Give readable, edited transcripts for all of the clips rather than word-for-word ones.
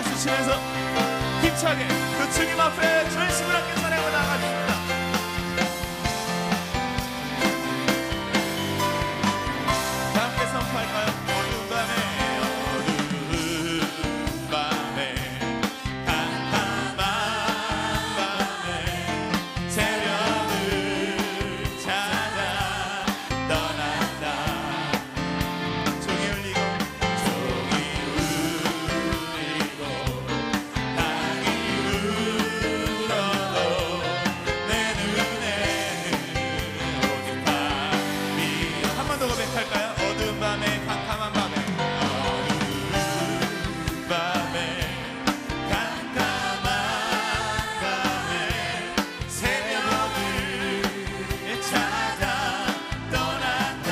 박수 치면서 힘차게 그 주님 앞에 전심을 함께 찬양하고 나아가십니다. 다 함께 선포할까요? 어두운 밤에 캄캄한 밤에 새벽을 찾아 떠난다. 종이 울리고 땅이 울어도 내 눈에는 오직 밤이. 한 번 더 고백할까요? 어두운 밤에 캄캄한 밤에 밤에 캄캄한 밤에 새벽을 찾아 떠난다.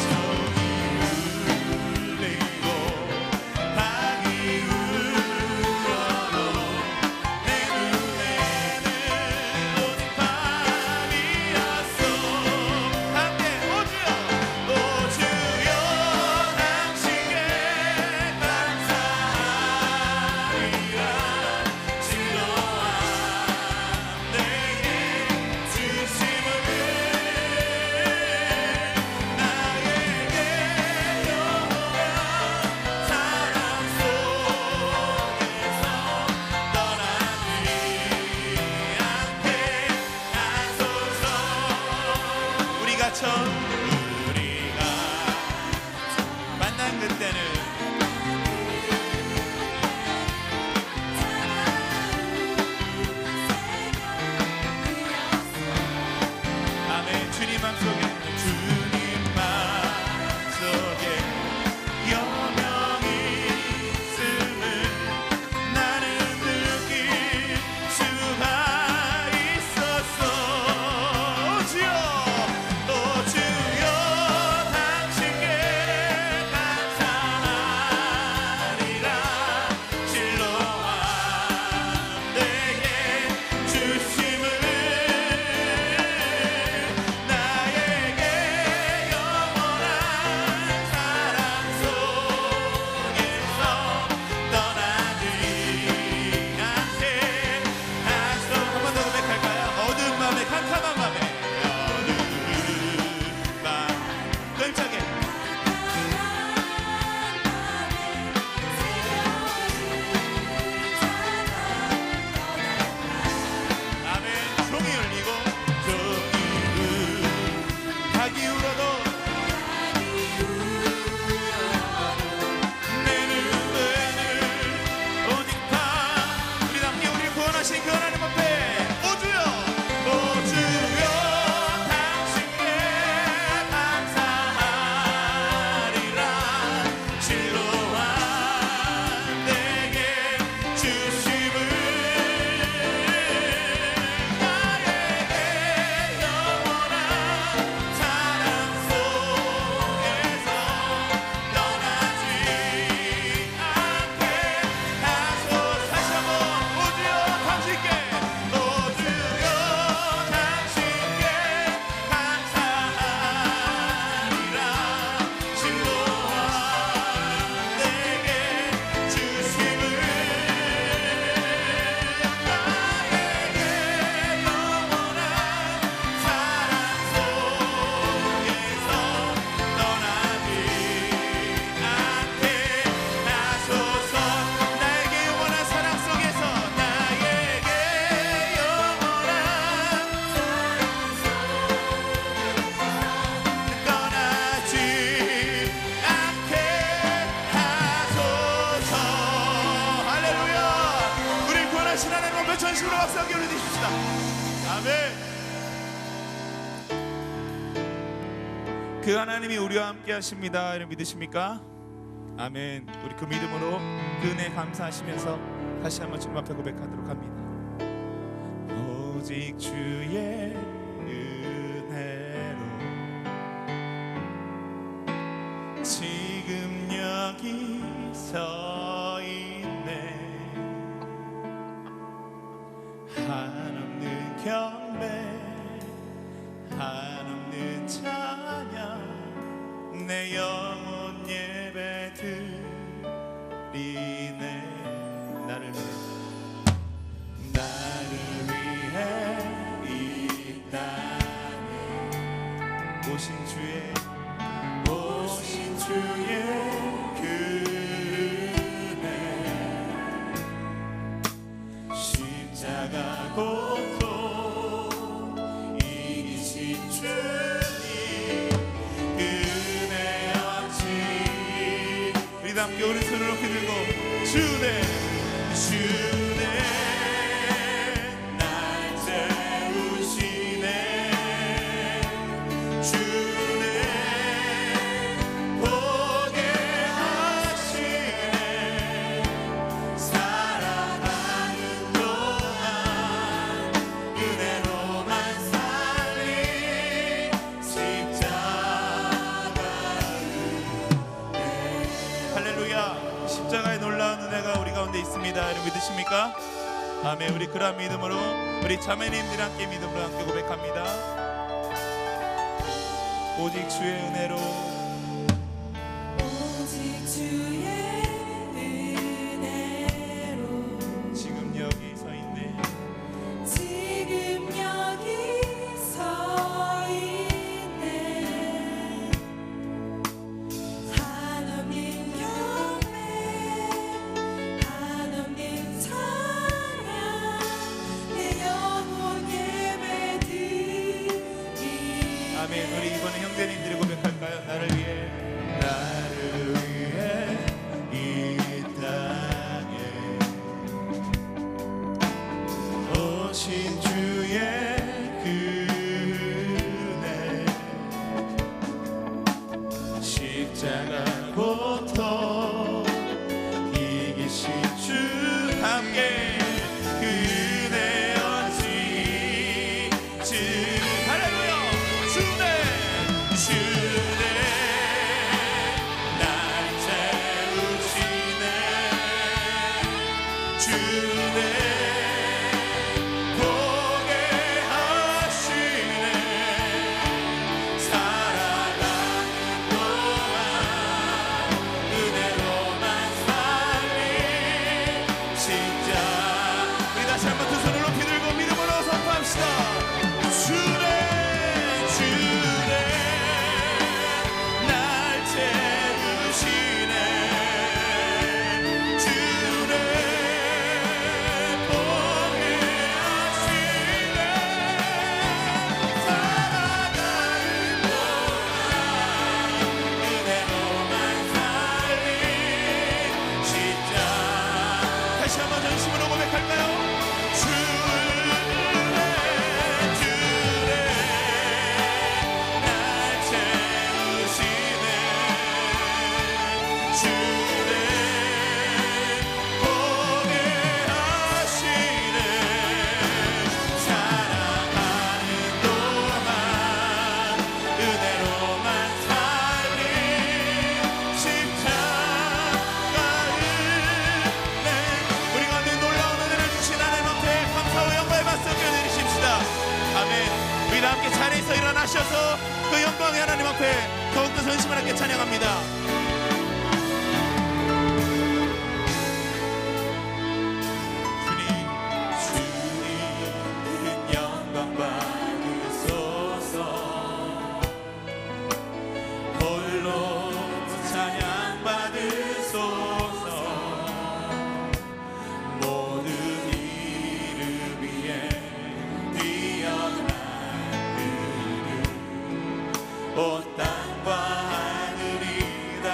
종이 울리고 닭이 울어도 내 눈에는 오직 밤이었어. 함께 오주여 오주여 당신께 감사하리라. 진로한 내게 주심을 나에게 영원한 사랑 속에서 떠나지 않게 하소서. 우리가 만난 그때는 아멘. 주님 맘속에 영영이 있음을 나는 느낄 수가 있었어. 오주여 오주여 당신께 감사하리라. 진로한 내게 주심을 나에게 영원한 사랑 속에서 떠나지 않게 하소. 한 번 더 고백할까요? 어두운 밤에 캄캄한 밤에 어두운 밤 끔찍하게 아멘. 종이 울리고 닭이 울어도 내 눈에는 오직 밤. 우리 함께 우리를 구원하신 그 하나님 앞에 오주여 오주여 당신께 감사하리라. 진로한 내게 주심을 나에게 영원한 사랑 속에서 떠나지 않게 하소서. 다시 한번 오주여 당신께 오주여 당신께 감사하리라. 진로한 내게 주심을 나에게 영원한 사랑 속에서 떠나지 않게 하소서. 나에게 영원한 사랑 속에서 나에게 영원한 떠나지 않게 하소서. 할렐루야. 우리 구원하신 하나님 앞에 전심으로 박수 함께 올려주십시다. 아멘. 그 하나님이 우리와 함께 하십니다. 이를 믿으십니까? 아멘. 우리 그 믿음으로 그 은혜 감사하시면서 다시 한번 주님 앞에 고백하도록 합니다. 오직 주의 은혜로 지금 여기 서 있네. 한없는 경배 한없는 찬양 내 영혼 예배 드리네. 살리네. 나를 위해 이 땅에 오신 주의 그네 십자가 고통 이기신 주님 은혜였지. 우리 다 함께 오른손을 높이 들고 주네 날 채우시네. 주네 보게 하시네. 살아가는 동안 은혜로만 살린 십자가 은혜. 할렐루야. 십자가의 놀라운 은혜가 우리 가운데 있습니다. 여러분 믿으십니까? 아멘. 우리 그러한 믿음으로 우리 자매님들 함께 믿음으로 함께 고백합니다. 오직 주의 은혜로 오직 주의 은혜로 지금 여기 서 있네. 지금 여기 서 있네. 한없는 경배 한없는 찬양 내 영혼 예배드리리. 아멘. 우리 이번에 형제님들이 고백할까요? 나를 위해 이 땅에 오신 주의 그네 십자가 고통 이기신 주 함께 그네였지. 할렐루야. 주네 날 채우시네. 주네 보게 하시네. 살아가는 동안 은혜로만 살린 십자가. 우리 다시 한번 두 손을 높이 들고 믿음으로 선포합시다. 주네 날 채우시네. 주네 보게 하시네. 살아가는 동안 은혜로만 살린 십자가. 다시 한번 전심으로 고백할까요? 날 채우시네. 주네 보게 하시네. 살아가는 동안 은혜로만 살린 십자가 은혜. 우리 가운데 놀라운 은혜를 주신 하나님 앞에 감사와 영광의 박수 드리십시다. 아멘. 우리 다 함께 자리에서 일어나셔서 그 영광의 하나님 앞에 더욱더 전심을 함께 찬양합니다. 주님 큰 영광 받으소서. 홀로 찬양 받으소서. 모든 이름 위에 뛰어난 그 이름 온 땅과 하늘이 다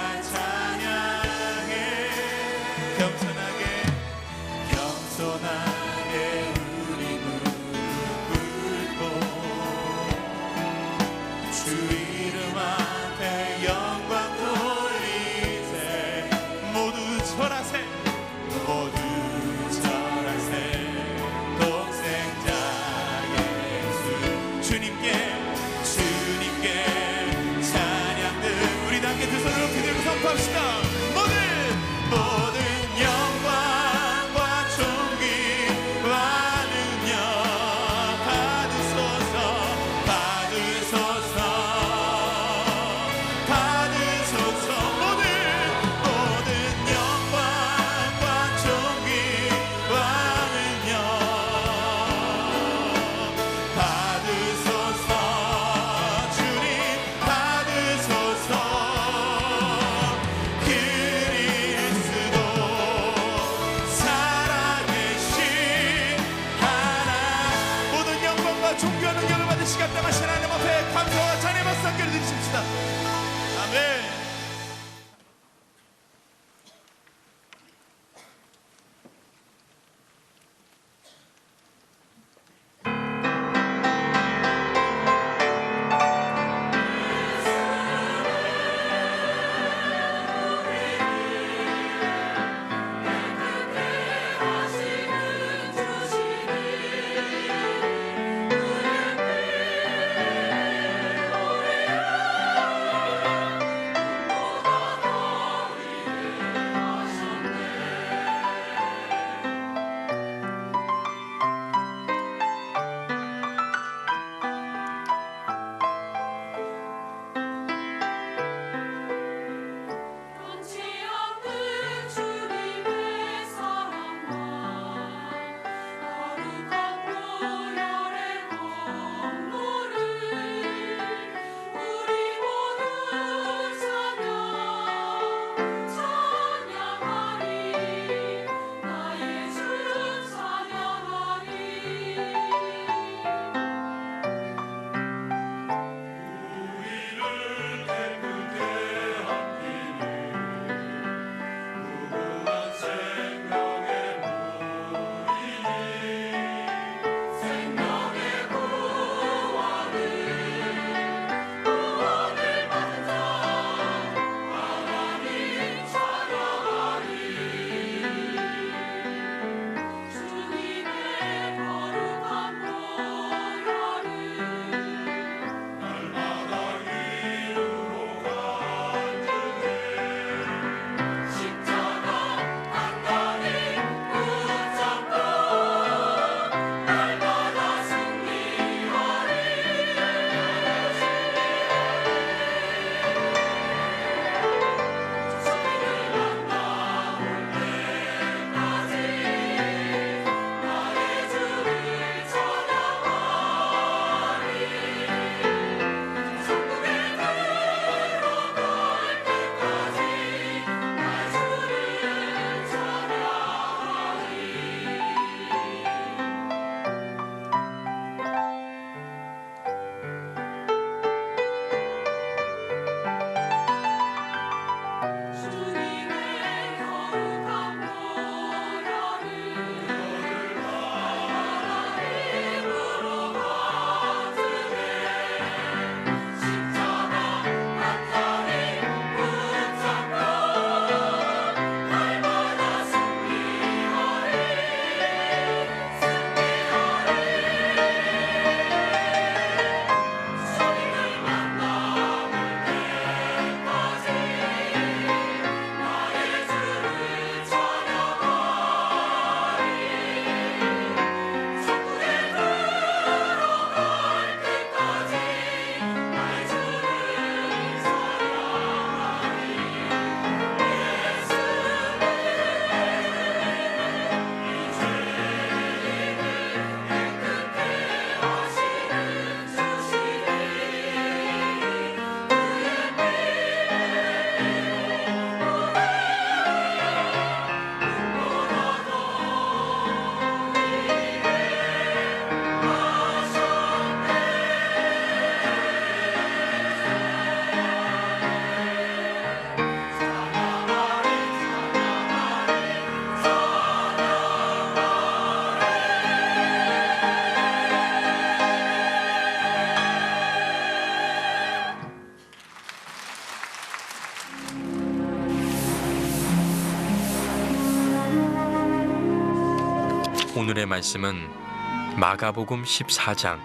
오늘의 말씀은 마가복음 14장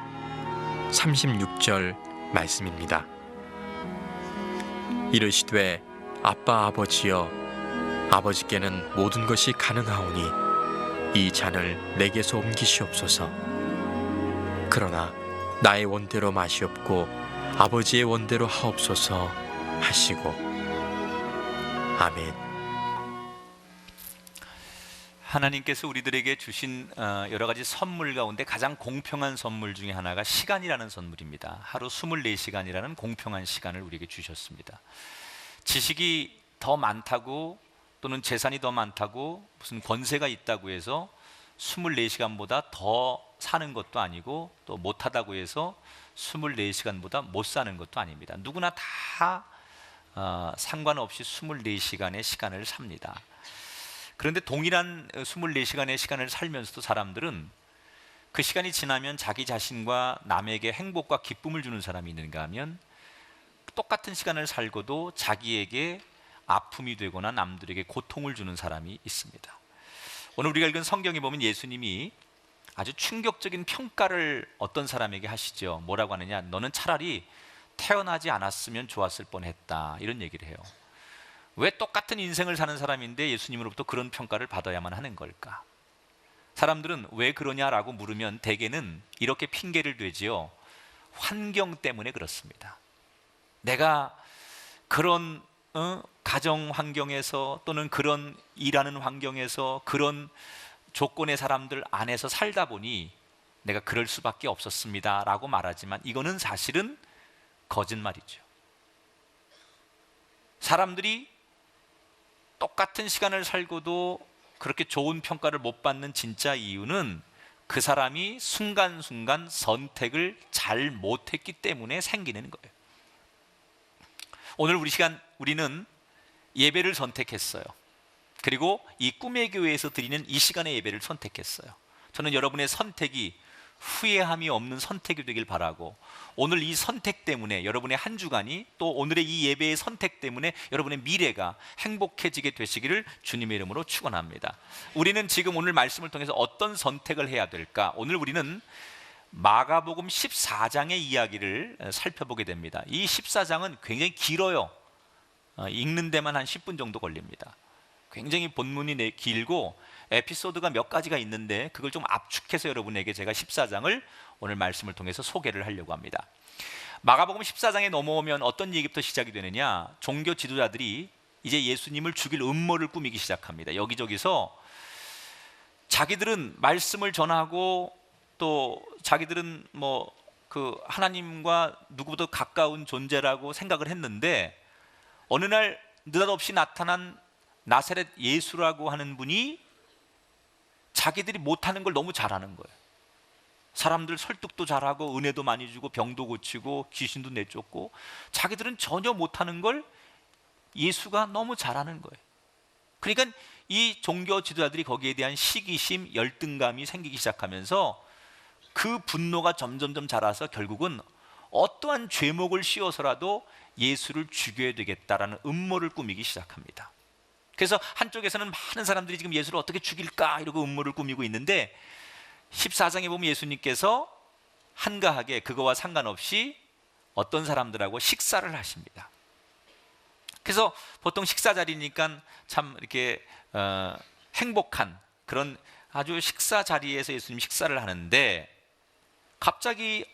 36절 말씀입니다. 이르시되 아빠 아버지여, 아버지께는 모든 것이 가능하오니 이 잔을 내게서 옮기시옵소서. 그러나 나의 원대로 마시옵고 아버지의 원대로 하옵소서 하시고. 아멘. 하나님께서 우리들에게 주신 여러 가지 선물 가운데 가장 공평한 선물 중에 하나가 시간이라는 선물입니다. 하루 24시간이라는 공평한 시간을 우리에게 주셨습니다. 지식이 더 많다고 또는 재산이 더 많다고 무슨 권세가 있다고 해서 24시간보다 더 사는 것도 아니고 또 못하다고 해서 24시간보다 못 사는 것도 아닙니다. 누구나 다 상관없이 24시간의 시간을 삽니다. 그런데 동일한 24시간의 시간을 살면서도 사람들은 그 시간이 지나면 자기 자신과 남에게 행복과 기쁨을 주는 사람이 있는가 하면 똑같은 시간을 살고도 자기에게 아픔이 되거나 남들에게 고통을 주는 사람이 있습니다. 오늘 우리가 읽은 성경에 보면 예수님이 아주 충격적인 평가를 어떤 사람에게 하시죠. 뭐라고 하느냐, 너는 차라리 태어나지 않았으면 좋았을 뻔했다, 이런 얘기를 해요. 왜 똑같은 인생을 사는 사람인데 예수님으로부터 그런 평가를 받아야만 하는 걸까? 사람들은 왜 그러냐라고 물으면 대개는 이렇게 핑계를 대지요. 환경 때문에 그렇습니다. 내가 그런 가정 환경에서 또는 그런 일하는 환경에서 그런 조건의 사람들 안에서 살다 보니 내가 그럴 수밖에 없었습니다 라고 말하지만 이거는 사실은 거짓말이죠. 사람들이 똑같은 시간을 살고도 그렇게 좋은 평가를 못 받는 진짜 이유는 그 사람이 순간순간 선택을 잘 못했기 때문에 생기는 거예요. 오늘 우리는 예배를 선택했어요. 그리고 이 꿈의 교회에서 드리는 이 시간의 예배를 선택했어요. 저는 여러분의 선택이 후회함이 없는 선택이 되길 바라고, 오늘 이 선택 때문에 여러분의 한 주간이, 또 오늘의 이 예배의 선택 때문에 여러분의 미래가 행복해지게 되시기를 주님의 이름으로 축원합니다. 우리는 지금 오늘 말씀을 통해서 어떤 선택을 해야 될까? 오늘 우리는 마가복음 14장의 이야기를 살펴보게 됩니다. 이 14장은 굉장히 길어요. 읽는 데만 한 10분 정도 걸립니다. 굉장히 본문이 길고 에피소드가 몇 가지가 있는데 그걸 좀 압축해서 여러분에게 제가 14장을 오늘 말씀을 통해서 소개를 하려고 합니다. 마가복음 14장에 넘어오면 어떤 얘기부터 시작이 되느냐, 종교 지도자들이 이제 예수님을 죽일 음모를 꾸미기 시작합니다. 여기저기서 자기들은 말씀을 전하고 또 자기들은 그 하나님과 누구보다 가까운 존재라고 생각을 했는데, 어느 날 느닷없이 나타난 나사렛 예수라고 하는 분이 자기들이 못하는 걸 너무 잘하는 거예요. 사람들 설득도 잘하고 은혜도 많이 주고 병도 고치고 귀신도 내쫓고, 자기들은 전혀 못하는 걸 예수가 너무 잘하는 거예요. 그러니까 이 종교 지도자들이 거기에 대한 시기심, 열등감이 생기기 시작하면서 그 분노가 점점점 자라서 결국은 어떠한 죄목을 씌워서라도 예수를 죽여야 되겠다라는 음모를 꾸미기 시작합니다. 그래서 한쪽에서는 많은 사람들이 지금 예수를 어떻게 죽일까 이러고 음모를 꾸미고 있는데, 14장에 보면 예수님께서 한가하게 그거와 상관없이 어떤 사람들하고 식사를 하십니다. 그래서 보통 식사 자리니까 참 이렇게 행복한 그런 아주 식사 자리에서 예수님 식사를 하는데, 갑자기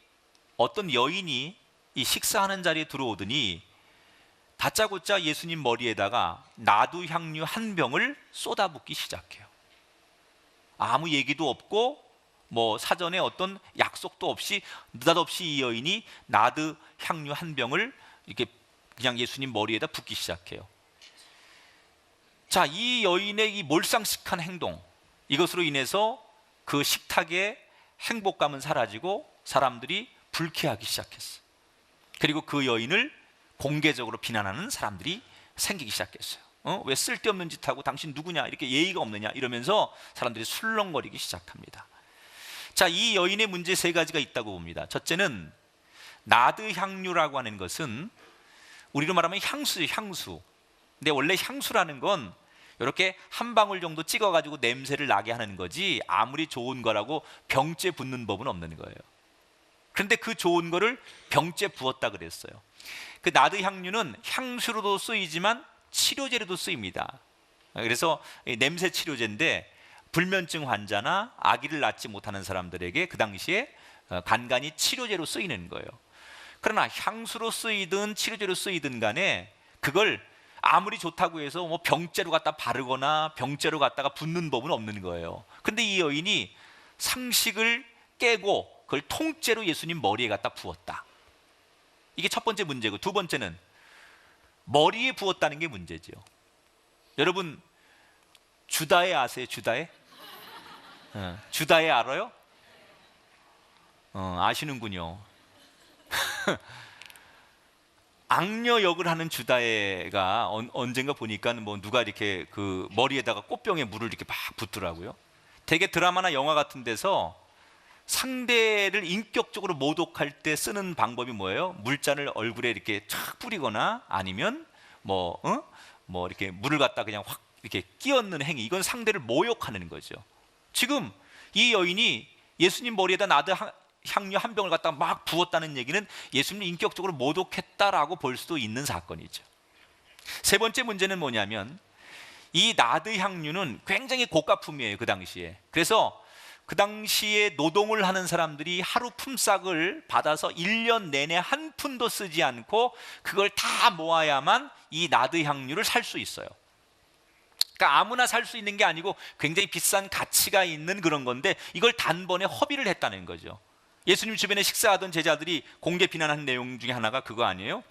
어떤 여인이 이 식사하는 자리에 들어오더니 다짜고짜 예수님 머리에다가 나두 향유 한 병을 쏟아붓기 시작해요. 아무 얘기도 없고 사전에 어떤 약속도 없이 느닷없이 이 여인이 나두 향유 한 병을 이렇게 그냥 예수님 머리에다 붓기 시작해요. 자, 이 여인의 이 몰상식한 행동, 이것으로 인해서 그 식탁의 행복감은 사라지고 사람들이 불쾌하기 시작했어요. 그리고 그 여인을 공개적으로 비난하는 사람들이 생기기 시작했어요. 왜 쓸데없는 짓 하고 당신 누구냐, 이렇게 예의가 없느냐 이러면서 사람들이 술렁거리기 시작합니다. 자, 이 여인의 문제 세 가지가 있다고 봅니다. 첫째는 나드 향유라고 하는 것은 우리로 말하면 향수예요, 향수. 근데 원래 향수라는 건 이렇게 한 방울 정도 찍어가지고 냄새를 나게 하는 거지 아무리 좋은 거라고 병째 붓는 법은 없는 거예요. 그런데 그 좋은 거를 병째 부었다 그랬어요. 그 나드 향유는 향수로도 쓰이지만 치료제로도 쓰입니다. 그래서 냄새 치료제인데 불면증 환자나 아기를 낳지 못하는 사람들에게 그 당시에 간간히 치료제로 쓰이는 거예요. 그러나 향수로 쓰이든 치료제로 쓰이든 간에 그걸 아무리 좋다고 해서 뭐 병째로 갖다 바르거나 병째로 갖다가 붓는 법은 없는 거예요. 근데 이 여인이 상식을 깨고 그걸 통째로 예수님 머리에 갖다 부었다. 이게 첫 번째 문제고, 두 번째는 머리에 부었다는 게 문제죠. 여러분 주다에 아세요? 주다에? 주다에 알아요? 아시는군요. 악녀 역을 하는 주다에가 언젠가 보니까 뭐 누가 이렇게 그 머리에다가 꽃병에 물을 이렇게 막 붓더라고요. 되게 드라마나 영화 같은 데서 상대를 인격적으로 모독할 때 쓰는 방법이 뭐예요? 물잔을 얼굴에 이렇게 촥 뿌리거나 아니면 뭐 이렇게 물을 갖다 그냥 확 이렇게 끼얹는 행위. 이건 상대를 모욕하는 거죠. 지금 이 여인이 예수님 머리에다 나드 향유 한 병을 갖다가 막 부었다는 얘기는 예수님을 인격적으로 모독했다라고 볼 수도 있는 사건이죠. 세 번째 문제는 뭐냐면 이 나드 향유는 굉장히 고가품이에요. 그 당시에. 그래서 그 당시에 노동을 하는 사람들이 하루 품삯을 받아서 1년 내내 한 푼도 쓰지 않고 그걸 다 모아야만 이 나드 향유를 살 수 있어요. 그러니까 아무나 살 수 있는 게 아니고 굉장히 비싼 가치가 있는 그런 건데 이걸 단번에 허비를 했다는 거죠. 예수님 주변에 식사하던 제자들이 공개 비난한 내용 중에 하나가 그거 아니에요?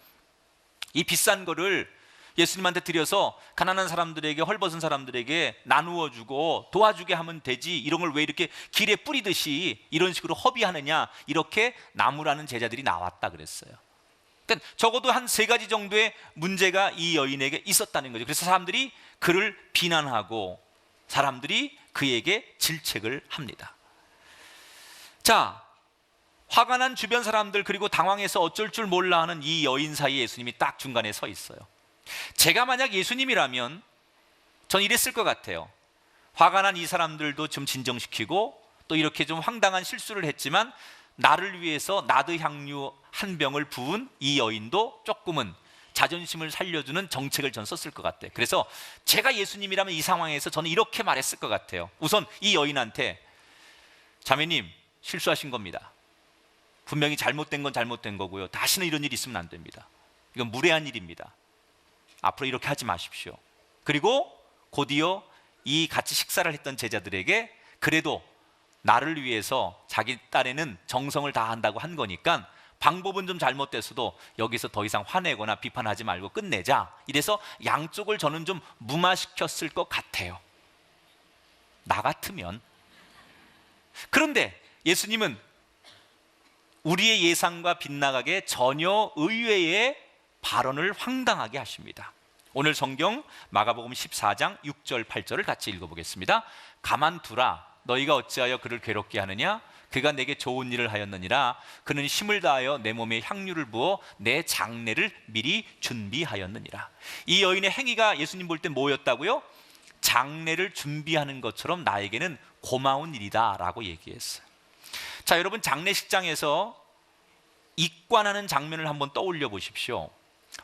이 비싼 거를 예수님한테 드려서 가난한 사람들에게, 헐벗은 사람들에게 나누어 주고 도와주게 하면 되지, 이런 걸 왜 이렇게 길에 뿌리듯이 이런 식으로 허비하느냐, 이렇게 나무라는 제자들이 나왔다 그랬어요. 그러니까 적어도 한 3가지 정도의 문제가 이 여인에게 있었다는 거죠. 그래서 사람들이 그를 비난하고 사람들이 그에게 질책을 합니다. 자, 화가 난 주변 사람들 그리고 당황해서 어쩔 줄 몰라 하는 이 여인 사이에 예수님이 딱 중간에 서 있어요. 제가 만약 예수님이라면 전 이랬을 것 같아요. 화가 난 이 사람들도 좀 진정시키고 또 이렇게 좀 황당한 실수를 했지만 나를 위해서 나드 향유 한 병을 부은 이 여인도 조금은 자존심을 살려주는 정책을 전 썼을 것 같아요. 그래서 제가 예수님이라면 이 상황에서 저는 이렇게 말했을 것 같아요. 우선 이 여인한테 자매님 실수하신 겁니다. 분명히 잘못된 건 잘못된 거고요. 다시는 이런 일이 있으면 안 됩니다. 이건 무례한 일입니다. 앞으로 이렇게 하지 마십시오. 그리고 곧이어 이 같이 식사를 했던 제자들에게 그래도 나를 위해서 자기 딸에는 정성을 다한다고 한 거니까 방법은 좀 잘못됐어도 여기서 더 이상 화내거나 비판하지 말고 끝내자. 이래서 양쪽을 저는 좀 무마시켰을 것 같아요. 나 같으면. 그런데 예수님은 우리의 예상과 빗나가게 전혀 의외의 발언을 황당하게 하십니다. 오늘 성경 마가복음 14장 6절 8절을 같이 읽어보겠습니다. 가만두라, 너희가 어찌하여 그를 괴롭게 하느냐? 그가 내게 좋은 일을 하였느니라. 그는 힘을 다하여 내 몸에 향유를 부어 내 장례를 미리 준비하였느니라. 이 여인의 행위가 예수님 볼 때 뭐였다고요? 장례를 준비하는 것처럼 나에게는 고마운 일이다 라고 얘기했어요. 자, 여러분 장례식장에서 입관하는 장면을 한번 떠올려 보십시오.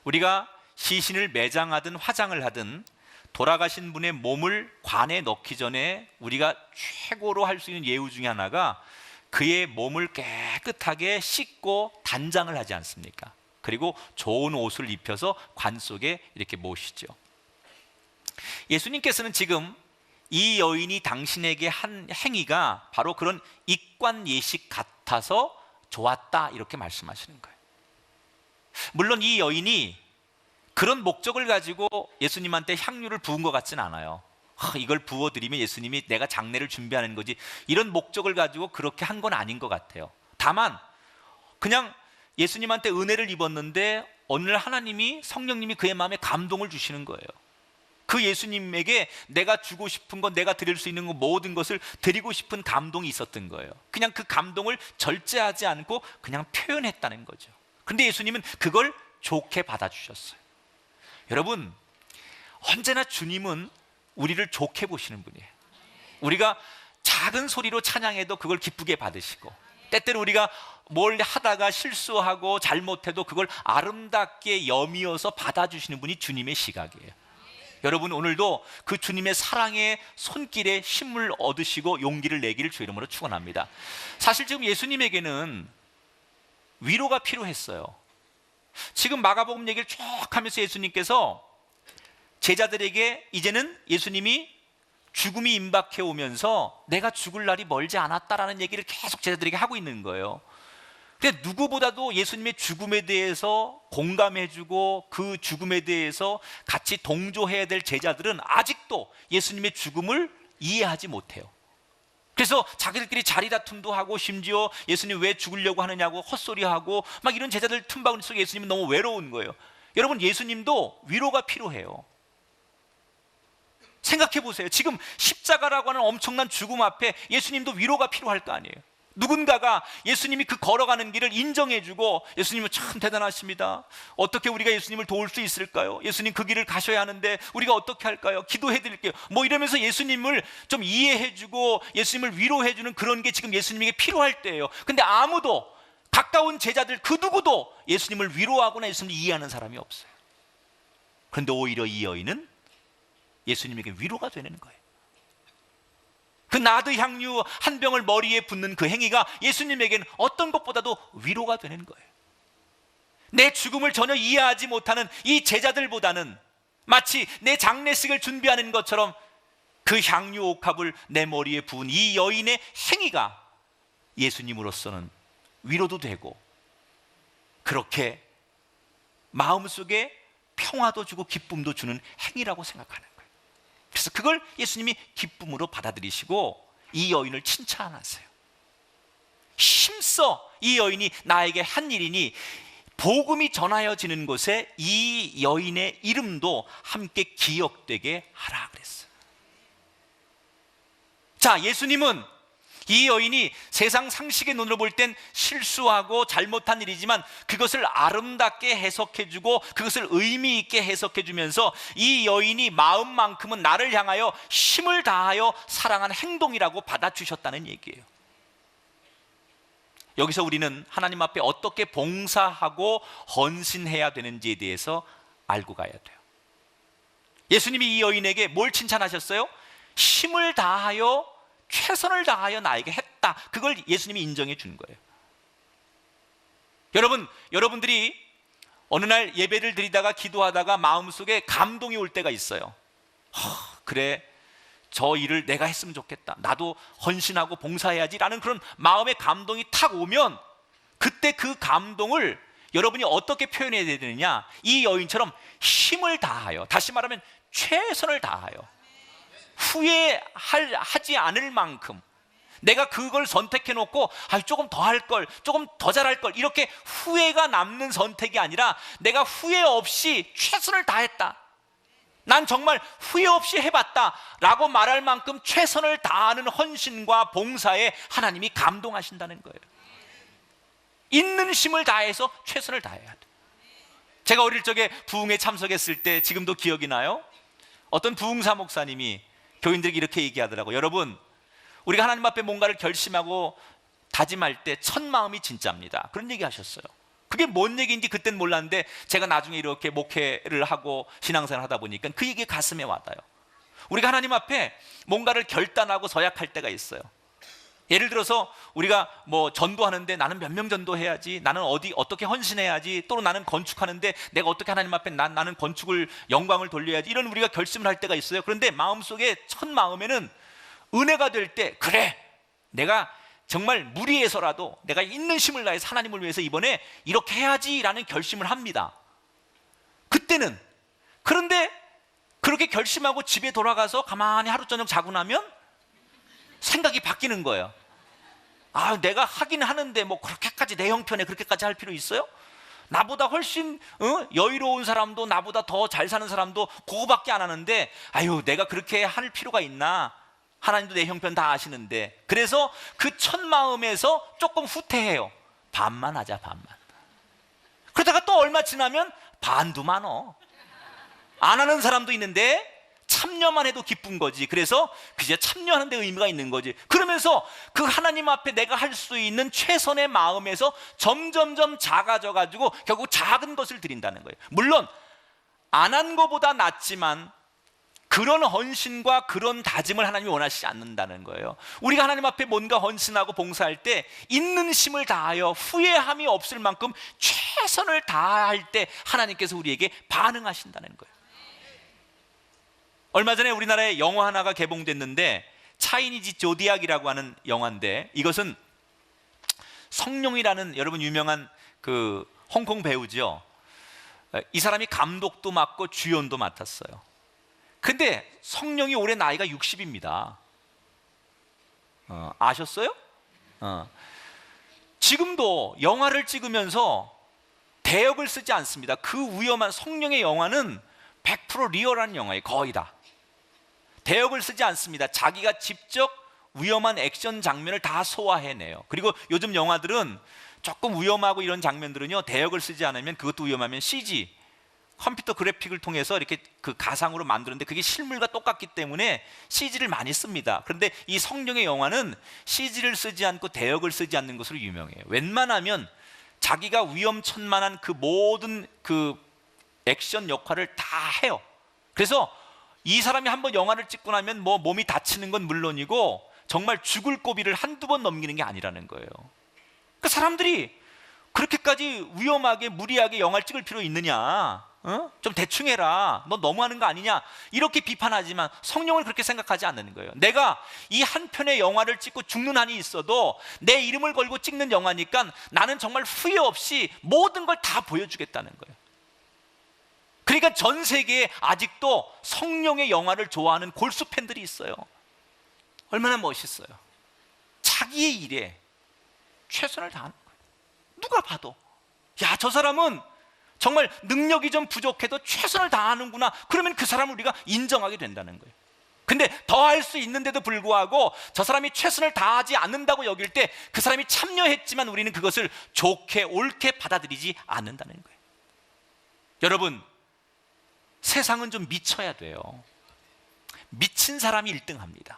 우리가 시신을 매장하든 화장을 하든 돌아가신 분의 몸을 관에 넣기 전에 우리가 최고로 할 수 있는 예우 중에 하나가 그의 몸을 깨끗하게 씻고 단장을 하지 않습니까? 그리고 좋은 옷을 입혀서 관 속에 이렇게 모시죠. 예수님께서는 지금 이 여인이 당신에게 한 행위가 바로 그런 입관 예식 같아서 좋았다 이렇게 말씀하시는 거예요. 물론 이 여인이 그런 목적을 가지고 예수님한테 향유를 부은 것 같진 않아요. 이걸 부어드리면 예수님이 내가 장례를 준비하는 거지, 이런 목적을 가지고 그렇게 한 건 아닌 것 같아요. 다만 그냥 예수님한테 은혜를 입었는데 어느 날 하나님이, 성령님이 그의 마음에 감동을 주시는 거예요. 그 예수님에게 내가 주고 싶은 것, 내가 드릴 수 있는 것, 모든 것을 드리고 싶은 감동이 있었던 거예요. 그냥 그 감동을 절제하지 않고 그냥 표현했다는 거죠. 그런데 예수님은 그걸 좋게 받아주셨어요. 여러분, 언제나 주님은 우리를 좋게 보시는 분이에요. 우리가 작은 소리로 찬양해도 그걸 기쁘게 받으시고, 때때로 우리가 뭘 하다가 실수하고 잘못해도 그걸 아름답게 여미어서 받아주시는 분이 주님의 시각이에요. 여러분, 오늘도 그 주님의 사랑의 손길에 힘을 얻으시고 용기를 내기를 주의 이름으로 축원합니다. 사실 지금 예수님에게는 위로가 필요했어요. 지금 마가복음 얘기를 쭉 하면서 예수님께서 제자들에게 이제는 예수님이 죽음이 임박해 오면서 내가 죽을 날이 멀지 않았다라는 얘기를 계속 제자들에게 하고 있는 거예요. 근데 누구보다도 예수님의 죽음에 대해서 공감해주고 그 죽음에 대해서 같이 동조해야 될 제자들은 아직도 예수님의 죽음을 이해하지 못해요. 그래서 자기들끼리 자리 다툼도 하고, 심지어 예수님 왜 죽으려고 하느냐고 헛소리하고 막 이런 제자들 틈바구니 속에 예수님은 너무 외로운 거예요. 여러분, 예수님도 위로가 필요해요. 생각해 보세요. 지금 십자가라고 하는 엄청난 죽음 앞에 예수님도 위로가 필요할 거 아니에요. 누군가가 예수님이 그 걸어가는 길을 인정해주고, 예수님은 참 대단하십니다. 어떻게 우리가 예수님을 도울 수 있을까요? 예수님 그 길을 가셔야 하는데 우리가 어떻게 할까요? 기도해드릴게요. 뭐 이러면서 예수님을 좀 이해해주고 예수님을 위로해주는 그런 게 지금 예수님에게 필요할 때예요. 근데 아무도, 가까운 제자들 그 누구도 예수님을 위로하거나 예수님을 이해하는 사람이 없어요. 그런데 오히려 이 여인은 예수님에게 위로가 되는 거예요. 그 나드 향유 한 병을 머리에 붓는 그 행위가 예수님에게는 어떤 것보다도 위로가 되는 거예요. 내 죽음을 전혀 이해하지 못하는 이 제자들보다는 마치 내 장례식을 준비하는 것처럼 그 향유 옥합을 내 머리에 부은 이 여인의 행위가 예수님으로서는 위로도 되고, 그렇게 마음속에 평화도 주고 기쁨도 주는 행위라고 생각하는 거예요. 그래서 그걸 예수님이 기쁨으로 받아들이시고 이 여인을 칭찬하세요. 힘써 이 여인이 나에게 한 일이니 복음이 전하여지는 곳에 이 여인의 이름도 함께 기억되게 하라 그랬어요. 자, 예수님은 이 여인이 세상 상식의 눈으로 볼 땐 실수하고 잘못한 일이지만 그것을 아름답게 해석해주고 그것을 의미 있게 해석해주면서 이 여인이 마음만큼은 나를 향하여 힘을 다하여 사랑한 행동이라고 받아주셨다는 얘기예요. 여기서 우리는 하나님 앞에 어떻게 봉사하고 헌신해야 되는지에 대해서 알고 가야 돼요. 예수님이 이 여인에게 뭘 칭찬하셨어요? 힘을 다하여, 최선을 다하여 나에게 했다. 그걸 예수님이 인정해 준 거예요. 여러분들이 어느 날 예배를 드리다가 기도하다가 마음속에 감동이 올 때가 있어요. 그래, 저 일을 내가 했으면 좋겠다. 나도 헌신하고 봉사해야지 라는 그런 마음의 감동이 탁 오면 그때 그 감동을 여러분이 어떻게 표현해야 되느냐, 이 여인처럼 힘을 다하여, 다시 말하면 최선을 다하여, 후회하지 않을 만큼 내가 그걸 선택해 놓고 조금 더 할 걸, 조금 더 잘할 걸, 이렇게 후회가 남는 선택이 아니라 내가 후회 없이 최선을 다했다, 난 정말 후회 없이 해봤다 라고 말할 만큼 최선을 다하는 헌신과 봉사에 하나님이 감동하신다는 거예요. 있는 힘을 다해서 최선을 다해야 돼. 제가 어릴 적에 부흥에 참석했을 때 지금도 기억이 나요. 어떤 부흥사 목사님이 교인들에게 이렇게 얘기하더라고요. 여러분, 우리가 하나님 앞에 뭔가를 결심하고 다짐할 때 첫 마음이 진짜입니다. 그런 얘기 하셨어요. 그게 뭔 얘기인지 그땐 몰랐는데 제가 나중에 이렇게 목회를 하고 신앙생활 하다 보니까 그 얘기 가슴에 와닿아요. 우리가 하나님 앞에 뭔가를 결단하고 서약할 때가 있어요. 예를 들어서 우리가 뭐 전도하는데 나는 몇 명 전도해야지, 나는 어떻게 헌신해야지, 또는 나는 건축하는데 내가 어떻게 하나님 앞에 나는 건축을 영광을 돌려야지, 이런 우리가 결심을 할 때가 있어요. 그런데 마음속에 첫 마음에는 은혜가 될 때, 그래, 내가 정말 무리해서라도 내가 있는 힘을 다해서 하나님을 위해서 이번에 이렇게 해야지라는 결심을 합니다. 그때는, 그런데 그렇게 결심하고 집에 돌아가서 가만히 하루 저녁 자고 나면 생각이 바뀌는 거예요. 내가 하긴 하는데 뭐 그렇게까지 내 형편에 그렇게까지 할 필요 있어요? 나보다 훨씬 여유로운 사람도, 나보다 더 잘 사는 사람도 그거밖에 안 하는데 내가 그렇게 할 필요가 있나? 하나님도 내 형편 다 아시는데. 그래서 그 첫 마음에서 조금 후퇴해요. 반만 하자, 반만. 그러다가 또 얼마 지나면 반도 많어. 안 하는 사람도 있는데 참여만 해도 기쁜 거지. 그래서 그저 참여하는 데 의미가 있는 거지. 그러면서 그 하나님 앞에 내가 할 수 있는 최선의 마음에서 점점점 작아져 가지고 결국 작은 것을 드린다는 거예요. 물론 안 한 것보다 낫지만 그런 헌신과 그런 다짐을 하나님이 원하시지 않는다는 거예요. 우리가 하나님 앞에 뭔가 헌신하고 봉사할 때 있는 힘을 다하여 후회함이 없을 만큼 최선을 다할 때 하나님께서 우리에게 반응하신다는 거예요. 얼마 전에 우리나라에 영화 하나가 개봉됐는데 차이니즈 조디악이라고 하는 영화인데, 이것은 성룡이라는 여러분 유명한 그 홍콩 배우죠. 이 사람이 감독도 맡고 주연도 맡았어요. 근데 성룡이 올해 나이가 60입니다. 아셨어요? 지금도 영화를 찍으면서 대역을 쓰지 않습니다. 그 위험한 성룡의 영화는 100% 리얼한 영화예요. 거의 다 대역을 쓰지 않습니다. 자기가 직접 위험한 액션 장면을 다 소화해내요. 그리고 요즘 영화들은 조금 위험하고 이런 장면들은요, 대역을 쓰지 않으면, 그것도 위험하면 CG, 컴퓨터 그래픽을 통해서 이렇게 그 가상으로 만드는데 그게 실물과 똑같기 때문에 CG를 많이 씁니다. 그런데 이 성룡의 영화는 CG를 쓰지 않고 대역을 쓰지 않는 것으로 유명해요. 웬만하면 자기가 위험천만한 그 모든 그 액션 역할을 다 해요. 그래서 이 사람이 한번 영화를 찍고 나면 뭐 몸이 다치는 건 물론이고 정말 죽을 고비를 한두 번 넘기는 게 아니라는 거예요. 그 사람들이 그렇게까지 위험하게 무리하게 영화를 찍을 필요 있느냐? 좀 대충 해라. 너 너무하는 거 아니냐? 이렇게 비판하지만 성령을 그렇게 생각하지 않는 거예요. 내가 이 한 편의 영화를 찍고 죽는 한이 있어도 내 이름을 걸고 찍는 영화니까 나는 정말 후회 없이 모든 걸 다 보여주겠다는 거예요. 그러니까 전 세계에 아직도 성령의 영화를 좋아하는 골수 팬들이 있어요. 얼마나 멋있어요. 자기의 일에 최선을 다하는 거예요. 누가 봐도 야, 저 사람은 정말 능력이 좀 부족해도 최선을 다하는구나. 그러면 그 사람을 우리가 인정하게 된다는 거예요. 근데 더 할 수 있는데도 불구하고 저 사람이 최선을 다하지 않는다고 여길 때 그 사람이 참여했지만 우리는 그것을 좋게 옳게 받아들이지 않는다는 거예요. 여러분, 세상은 좀 미쳐야 돼요. 미친 사람이 1등합니다.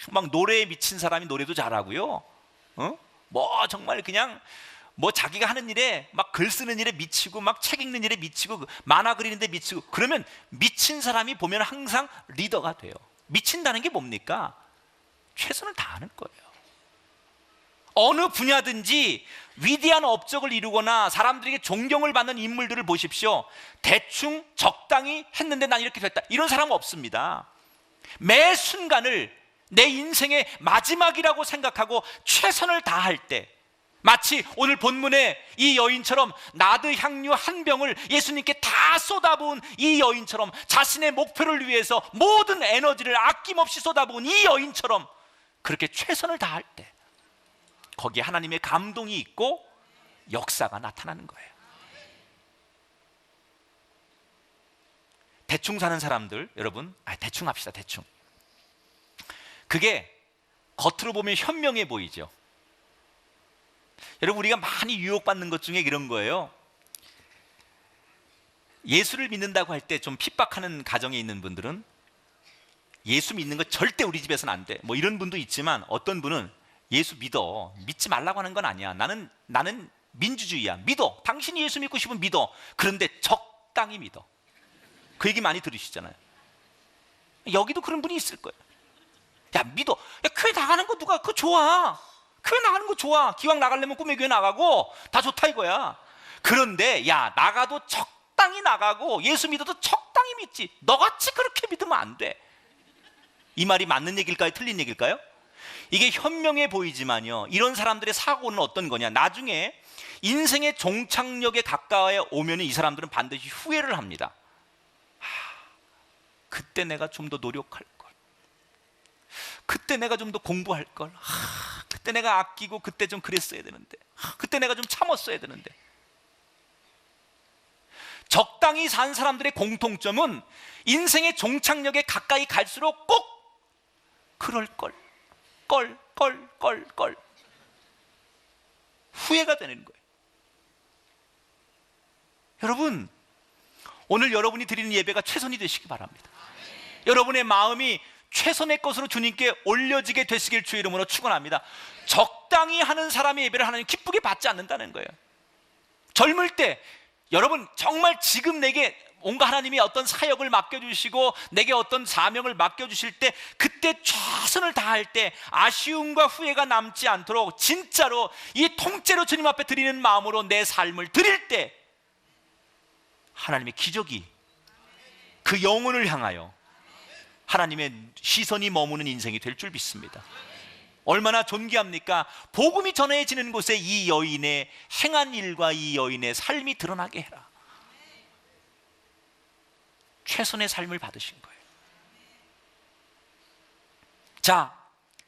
막 노래에 미친 사람이 노래도 잘하고요. 뭐 정말 그냥 뭐 자기가 하는 일에 막 글 쓰는 일에 미치고 막 책 읽는 일에 미치고 만화 그리는데 미치고, 그러면 미친 사람이 보면 항상 리더가 돼요. 미친다는 게 뭡니까? 최선을 다하는 거예요. 어느 분야든지 위대한 업적을 이루거나 사람들에게 존경을 받는 인물들을 보십시오. 대충 적당히 했는데 난 이렇게 됐다, 이런 사람은 없습니다. 매 순간을 내 인생의 마지막이라고 생각하고 최선을 다할 때, 마치 오늘 본문의 이 여인처럼 나드 향유 한 병을 예수님께 다 쏟아부은 이 여인처럼, 자신의 목표를 위해서 모든 에너지를 아낌없이 쏟아부은 이 여인처럼 그렇게 최선을 다할 때 거기에 하나님의 감동이 있고 역사가 나타나는 거예요. 대충 사는 사람들, 여러분, 대충 합시다. 대충. 그게 겉으로 보면 현명해 보이죠. 여러분, 우리가 많이 유혹받는 것 중에 이런 거예요. 예수를 믿는다고 할 때 좀 핍박하는 가정에 있는 분들은 예수 믿는 거 절대 우리 집에서는 안 돼, 뭐 이런 분도 있지만, 어떤 분은 예수 믿어, 믿지 말라고 하는 건 아니야, 나는 민주주의야, 믿어, 당신이 예수 믿고 싶으면 믿어, 그런데 적당히 믿어. 그 얘기 많이 들으시잖아요. 여기도 그런 분이 있을 거예요. 야, 믿어. 야, 교회 나가는 거 누가 그거 좋아, 교회 나가는 거 좋아, 기왕 나가려면 꿈의 교회 나가고 다 좋다 이거야. 그런데 야, 나가도 적당히 나가고 예수 믿어도 적당히 믿지, 너같이 그렇게 믿으면 안 돼. 이 말이 맞는 얘기일까요, 틀린 얘기일까요? 이게 현명해 보이지만요, 이런 사람들의 사고는 어떤 거냐, 나중에 인생의 종착역에 가까이 오면 이 사람들은 반드시 후회를 합니다. 그때 내가 좀 더 노력할 걸, 그때 내가 좀 더 공부할 걸, 그때 내가 아끼고 그때 좀 그랬어야 되는데, 그때 내가 좀 참았어야 되는데. 적당히 산 사람들의 공통점은 인생의 종착역에 가까이 갈수록 꼭 그럴 걸, 후회가 되는 거예요. 여러분, 오늘 여러분이 드리는 예배가 최선이 되시기 바랍니다. 여러분의 마음이 최선의 것으로 주님께 올려지게 되시길 주의 이름으로 축원합니다. 적당히 하는 사람의 예배를 하나님 기쁘게 받지 않는다는 거예요. 젊을 때 여러분 정말 지금 내게 뭔가 하나님이 어떤 사역을 맡겨주시고 내게 어떤 사명을 맡겨주실 때 그때 최선을 다할 때 아쉬움과 후회가 남지 않도록 진짜로 이 통째로 주님 앞에 드리는 마음으로 내 삶을 드릴 때 하나님의 기적이 그 영혼을 향하여 하나님의 시선이 머무는 인생이 될 줄 믿습니다. 얼마나 존귀합니까? 복음이 전해지는 곳에 이 여인의 행한 일과 이 여인의 삶이 드러나게 해라. 최선의 삶을 받으신 거예요. 자,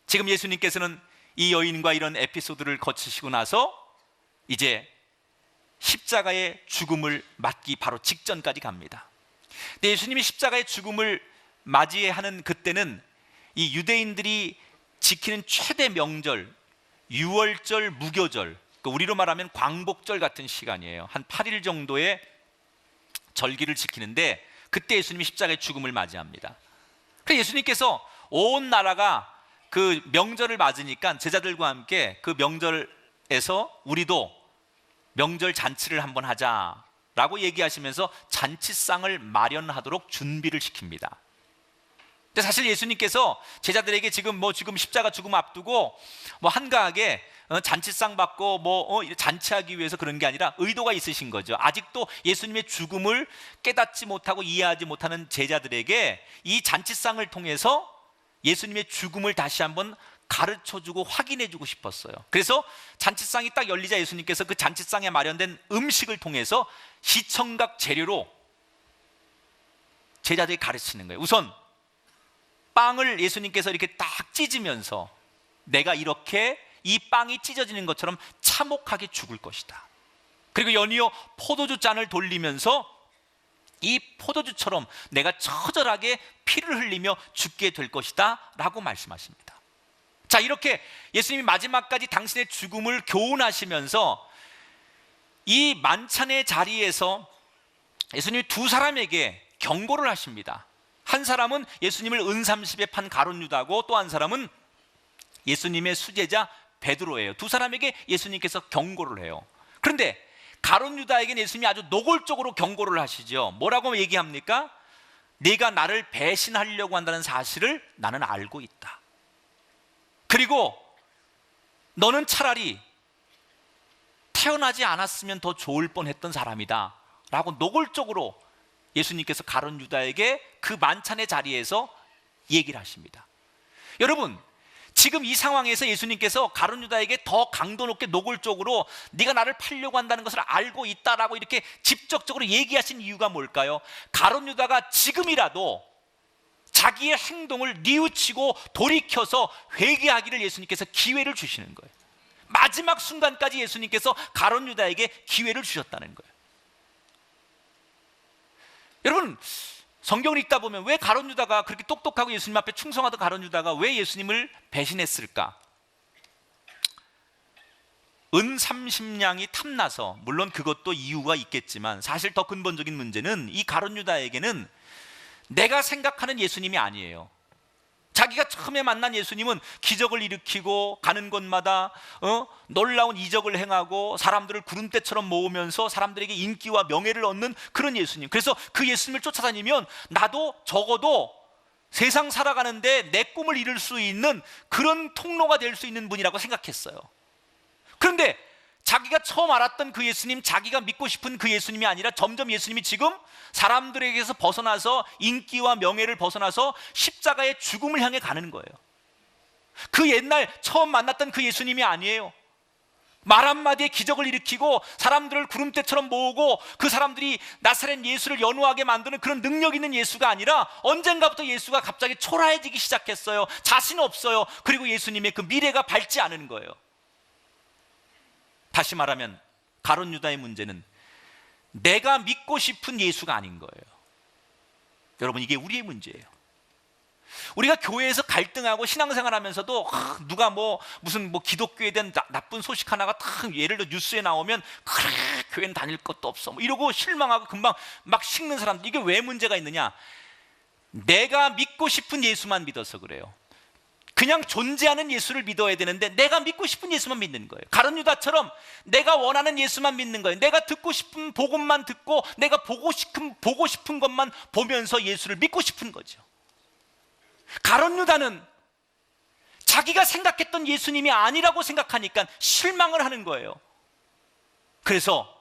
지금 예수님께서는 이 여인과 이런 에피소드를 거치시고 나서 이제 십자가의 죽음을 맞기 바로 직전까지 갑니다. 근데 예수님이 십자가의 죽음을 맞이하는 그때는 이 유대인들이 지키는 최대 명절, 유월절, 무교절, 그러니까 우리로 말하면 광복절 같은 시간이에요. 한 8일 정도의 절기를 지키는데 그때 예수님이 십자가의 죽음을 맞이합니다. 그래서 예수님께서 온 나라가 그 명절을 맞으니까 제자들과 함께 그 명절에서 우리도 명절 잔치를 한번 하자라고 얘기하시면서 잔치상을 마련하도록 준비를 시킵니다. 근데 사실 예수님께서 제자들에게 지금 십자가 죽음 앞두고 한가하게 잔치상 받고 잔치하기 위해서 그런 게 아니라 의도가 있으신 거죠. 아직도 예수님의 죽음을 깨닫지 못하고 이해하지 못하는 제자들에게 이 잔치상을 통해서 예수님의 죽음을 다시 한번 가르쳐주고 확인해주고 싶었어요. 그래서 잔치상이 딱 열리자 예수님께서 그 잔치상에 마련된 음식을 통해서 시청각 재료로 제자들이 가르치는 거예요. 우선 빵을 예수님께서 이렇게 딱 찢으면서 내가 이렇게 이 빵이 찢어지는 것처럼 참혹하게 죽을 것이다. 그리고 연이어 포도주 잔을 돌리면서 이 포도주처럼 내가 처절하게 피를 흘리며 죽게 될 것이다 라고 말씀하십니다. 자, 이렇게 예수님이 마지막까지 당신의 죽음을 교훈하시면서 이 만찬의 자리에서 예수님이 두 사람에게 경고를 하십니다. 한 사람은 예수님을 은삼십에 판 가룟 유다고 또 한 사람은 예수님의 수제자 베드로예요. 두 사람에게 예수님께서 경고를 해요. 그런데 가룟 유다에게는 예수님이 아주 노골적으로 경고를 하시죠. 뭐라고 얘기합니까? 네가 나를 배신하려고 한다는 사실을 나는 알고 있다. 그리고 너는 차라리 태어나지 않았으면 더 좋을 뻔했던 사람이다 라고 노골적으로 예수님께서 가룟 유다에게 그 만찬의 자리에서 얘기를 하십니다. 여러분, 지금 이 상황에서 예수님께서 가룟 유다에게 더 강도 높게 노골적으로 네가 나를 팔려고 한다는 것을 알고 있다라고 이렇게 직접적으로 얘기하신 이유가 뭘까요? 가룟 유다가 지금이라도 자기의 행동을 뉘우치고 돌이켜서 회개하기를 예수님께서 기회를 주시는 거예요. 마지막 순간까지 예수님께서 가룟 유다에게 기회를 주셨다는 거예요. 여러분, 성경을 읽다 보면 왜 가룟 유다가 그렇게 똑똑하고 예수님 앞에 충성하던 가룟 유다가 왜 예수님을 배신했을까? 은 30냥이 탐나서, 물론 그것도 이유가 있겠지만 사실 더 근본적인 문제는 이 가룟 유다에게는 내가 생각하는 예수님이 아니에요. 자기가 처음에 만난 예수님은 기적을 일으키고 가는 곳마다 놀라운 이적을 행하고 사람들을 구름대처럼 모으면서 사람들에게 인기와 명예를 얻는 그런 예수님. 그래서 그 예수님을 쫓아다니면 나도 적어도 세상 살아가는데 내 꿈을 이룰 수 있는 그런 통로가 될 수 있는 분이라고 생각했어요. 그런데 자기가 처음 알았던 그 예수님, 자기가 믿고 싶은 그 예수님이 아니라 점점 예수님이 지금 사람들에게서 벗어나서 인기와 명예를 벗어나서 십자가의 죽음을 향해 가는 거예요. 그 옛날 처음 만났던 그 예수님이 아니에요. 말 한마디에 기적을 일으키고 사람들을 구름대처럼 모으고 그 사람들이 나사렛 예수를 연호하게 만드는 그런 능력 있는 예수가 아니라 언젠가부터 예수가 갑자기 초라해지기 시작했어요. 자신 없어요. 그리고 예수님의 그 미래가 밝지 않은 거예요. 다시 말하면 가룟 유다의 문제는 내가 믿고 싶은 예수가 아닌 거예요. 여러분, 이게 우리의 문제예요. 우리가 교회에서 갈등하고 신앙생활 하면서도 누가 무슨 기독교에 대한 나쁜 소식 하나가 딱 예를 들어 뉴스에 나오면 그래 교회는 다닐 것도 없어 이러고 실망하고 금방 막 식는 사람들, 이게 왜 문제가 있느냐? 내가 믿고 싶은 예수만 믿어서 그래요. 그냥 존재하는 예수를 믿어야 되는데 내가 믿고 싶은 예수만 믿는 거예요. 가룟 유다처럼 내가 원하는 예수만 믿는 거예요. 내가 듣고 싶은 복음만 듣고 내가 보고 싶은 것만 보면서 예수를 믿고 싶은 거죠. 가룟 유다는 자기가 생각했던 예수님이 아니라고 생각하니까 실망을 하는 거예요. 그래서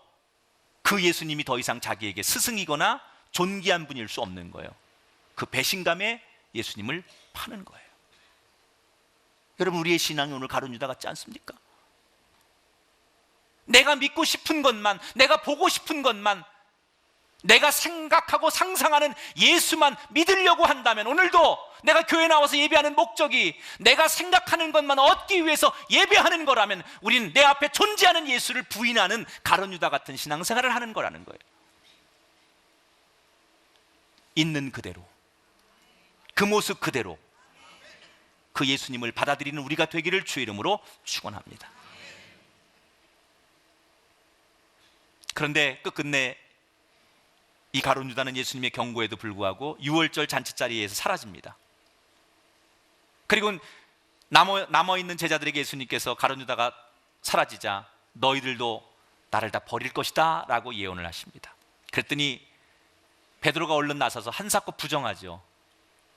그 예수님이 더 이상 자기에게 스승이거나 존귀한 분일 수 없는 거예요. 그 배신감에 예수님을 파는 거예요. 여러분, 우리의 신앙이 오늘 가룟 유다 같지 않습니까? 내가 믿고 싶은 것만, 내가 보고 싶은 것만, 내가 생각하고 상상하는 예수만 믿으려고 한다면, 오늘도 내가 교회 나와서 예배하는 목적이 내가 생각하는 것만 얻기 위해서 예배하는 거라면 우리는 내 앞에 존재하는 예수를 부인하는 가룟 유다 같은 신앙생활을 하는 거라는 거예요. 있는 그대로, 그 모습 그대로 그 예수님을 받아들이는 우리가 되기를 주의 이름으로 축원합니다. 그런데 끝끝내 이 가룟 유다는 예수님의 경고에도 불구하고 유월절 잔치 자리에서 사라집니다. 그리고 남아있는 제자들에게 예수님께서 가룟 유다가 사라지자 너희들도 나를 다 버릴 것이다 라고 예언을 하십니다. 그랬더니 베드로가 얼른 나서서 한사코 부정하죠.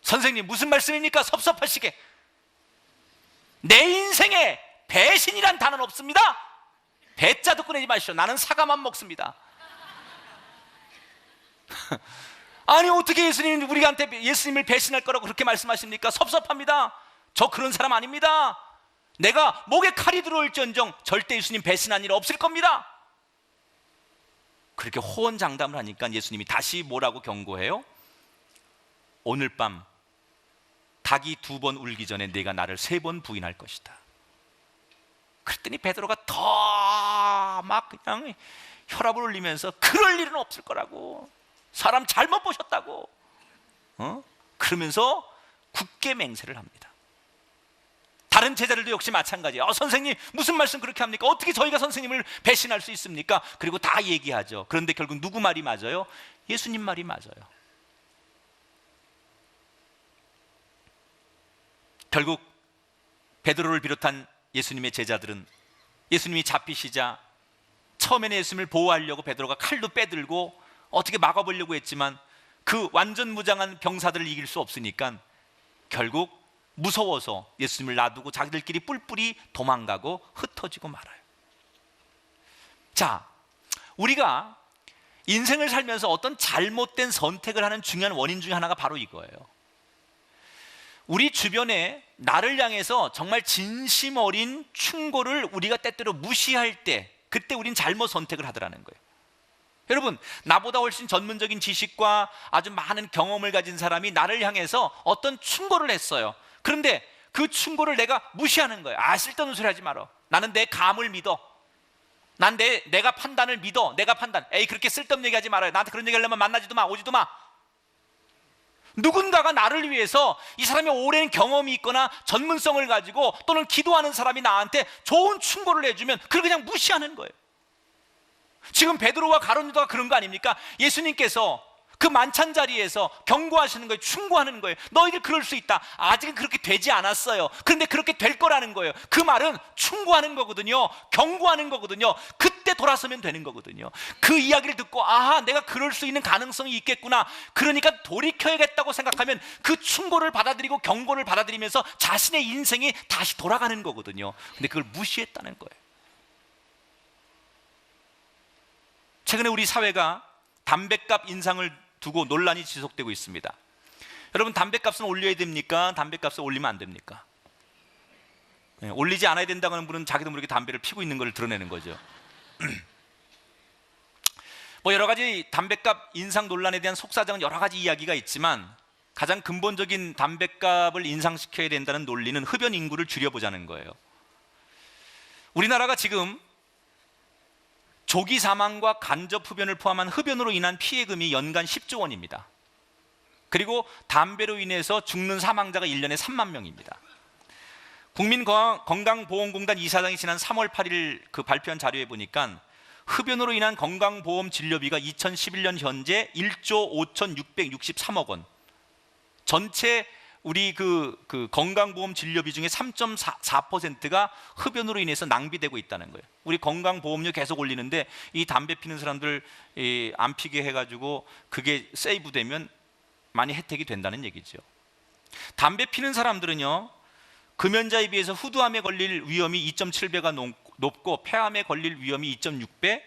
선생님, 무슨 말씀입니까? 섭섭하시게. 내 인생에 배신이란 단어는 없습니다. 배자도 꺼내지 마시오. 나는 사과만 먹습니다. 아니, 어떻게 예수님이 우리한테 예수님을 배신할 거라고 그렇게 말씀하십니까? 섭섭합니다. 저 그런 사람 아닙니다. 내가 목에 칼이 들어올지언정 절대 예수님 배신한 일 없을 겁니다. 그렇게 호언장담을 하니까 예수님이 다시 뭐라고 경고해요? 오늘 밤 닭이 2번 울기 전에 네가 나를 3번 부인할 것이다. 그랬더니 베드로가 더 막 그냥 혈압을 올리면서 그럴 일은 없을 거라고, 사람 잘못 보셨다고, 그러면서 굳게 맹세를 합니다. 다른 제자들도 역시 마찬가지예요. 선생님, 무슨 말씀 그렇게 합니까? 어떻게 저희가 선생님을 배신할 수 있습니까? 그리고 다 얘기하죠. 그런데 결국 누구 말이 맞아요? 예수님 말이 맞아요. 결국 베드로를 비롯한 예수님의 제자들은 예수님이 잡히시자 처음에는 예수님을 보호하려고 베드로가 칼도 빼들고 어떻게 막아보려고 했지만 그 완전 무장한 병사들을 이길 수 없으니까 결국 무서워서 예수님을 놔두고 자기들끼리 뿔뿔이 도망가고 흩어지고 말아요. 자, 우리가 인생을 살면서 어떤 잘못된 선택을 하는 중요한 원인 중에 하나가 바로 이거예요. 우리 주변에 나를 향해서 정말 진심 어린 충고를 우리가 때때로 무시할 때, 그때 우린 잘못 선택을 하더라는 거예요. 여러분, 나보다 훨씬 전문적인 지식과 아주 많은 경험을 가진 사람이 나를 향해서 어떤 충고를 했어요. 그런데 그 충고를 내가 무시하는 거예요. 쓸데없는 소리 하지 마라. 나는 내 감을 믿어. 난 내가 판단을 믿어. 내가 판단. 그렇게 쓸데없는 얘기하지 말아요. 나한테 그런 얘기하려면 만나지도 마, 오지도 마. 누군가가 나를 위해서, 이 사람이 오랜 경험이 있거나 전문성을 가지고 또는 기도하는 사람이 나한테 좋은 충고를 해주면 그걸 그냥 무시하는 거예요. 지금 베드로와 가룟 유다가 그런 거 아닙니까? 예수님께서 그 만찬 자리에서 경고하시는 거예요. 충고하는 거예요. 너희들 그럴 수 있다. 아직은 그렇게 되지 않았어요. 그런데 그렇게 될 거라는 거예요. 그 말은 충고하는 거거든요. 경고하는 거거든요. 그때 돌아서면 되는 거거든요. 그 이야기를 듣고 내가 그럴 수 있는 가능성이 있겠구나. 그러니까 돌이켜야겠다고 생각하면 그 충고를 받아들이고 경고를 받아들이면서 자신의 인생이 다시 돌아가는 거거든요. 근데 그걸 무시했다는 거예요. 최근에 우리 사회가 담뱃값 인상을 두고 논란이 지속되고 있습니다. 여러분, 담뱃값은 올려야 됩니까? 담뱃값을 올리면 안 됩니까? 올리지 않아야 된다고 하는 분은 자기도 모르게 담배를 피고 있는 걸 드러내는 거죠. 여러 가지 담뱃값 인상 논란에 대한 속사정은 여러 가지 이야기가 있지만 가장 근본적인 담뱃값을 인상시켜야 된다는 논리는 흡연 인구를 줄여보자는 거예요. 우리나라가 지금 조기 사망과 간접 흡연을 포함한 흡연으로 인한 피해금이 연간 10조 원입니다. 그리고 담배로 인해서 죽는 사망자가 1년에 3만 명입니다. 국민건강보험공단 이사장이 지난 3월 8일 그 발표한 자료에 보니까 흡연으로 인한 건강보험 진료비가 2011년 현재 1조 5,663억 원, 전체 우리 그 건강보험 진료비 중에 3.4%가 흡연으로 인해서 낭비되고 있다는 거예요. 우리 건강보험료 계속 올리는데 이 담배 피는 사람들 안 피게 해가지고 그게 세이브되면 많이 혜택이 된다는 얘기죠. 담배 피는 사람들은요, 금연자에 비해서 후두암에 걸릴 위험이 2.7배가 높고 폐암에 걸릴 위험이 2.6배,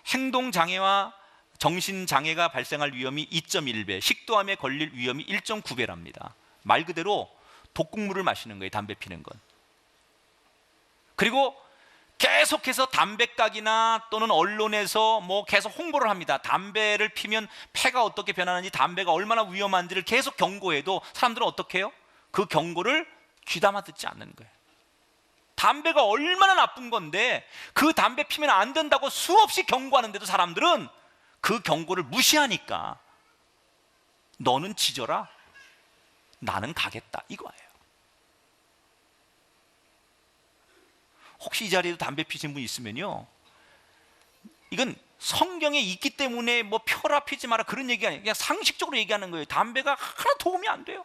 행동장애와 정신장애가 발생할 위험이 2.1배, 식도암에 걸릴 위험이 1.9배랍니다. 말 그대로 독극물을 마시는 거예요, 담배 피는 건. 그리고 계속해서 담배각이나 또는 언론에서 뭐 계속 홍보를 합니다. 담배를 피면 폐가 어떻게 변하는지, 담배가 얼마나 위험한지를 계속 경고해도 사람들은 어떻게 해요? 그 경고를 귀담아 듣지 않는 거예요. 담배가 얼마나 나쁜 건데 그 담배 피면 안 된다고 수없이 경고하는데도 사람들은 그 경고를 무시하니까 너는 지져라, 나는 가겠다, 이거예요. 혹시 이 자리에도 담배 피신 분 있으면요, 이건 성경에 있기 때문에 뭐 펴라 피지 마라 그런 얘기가 아니에요. 그냥 상식적으로 얘기하는 거예요. 담배가 하나 도움이 안 돼요.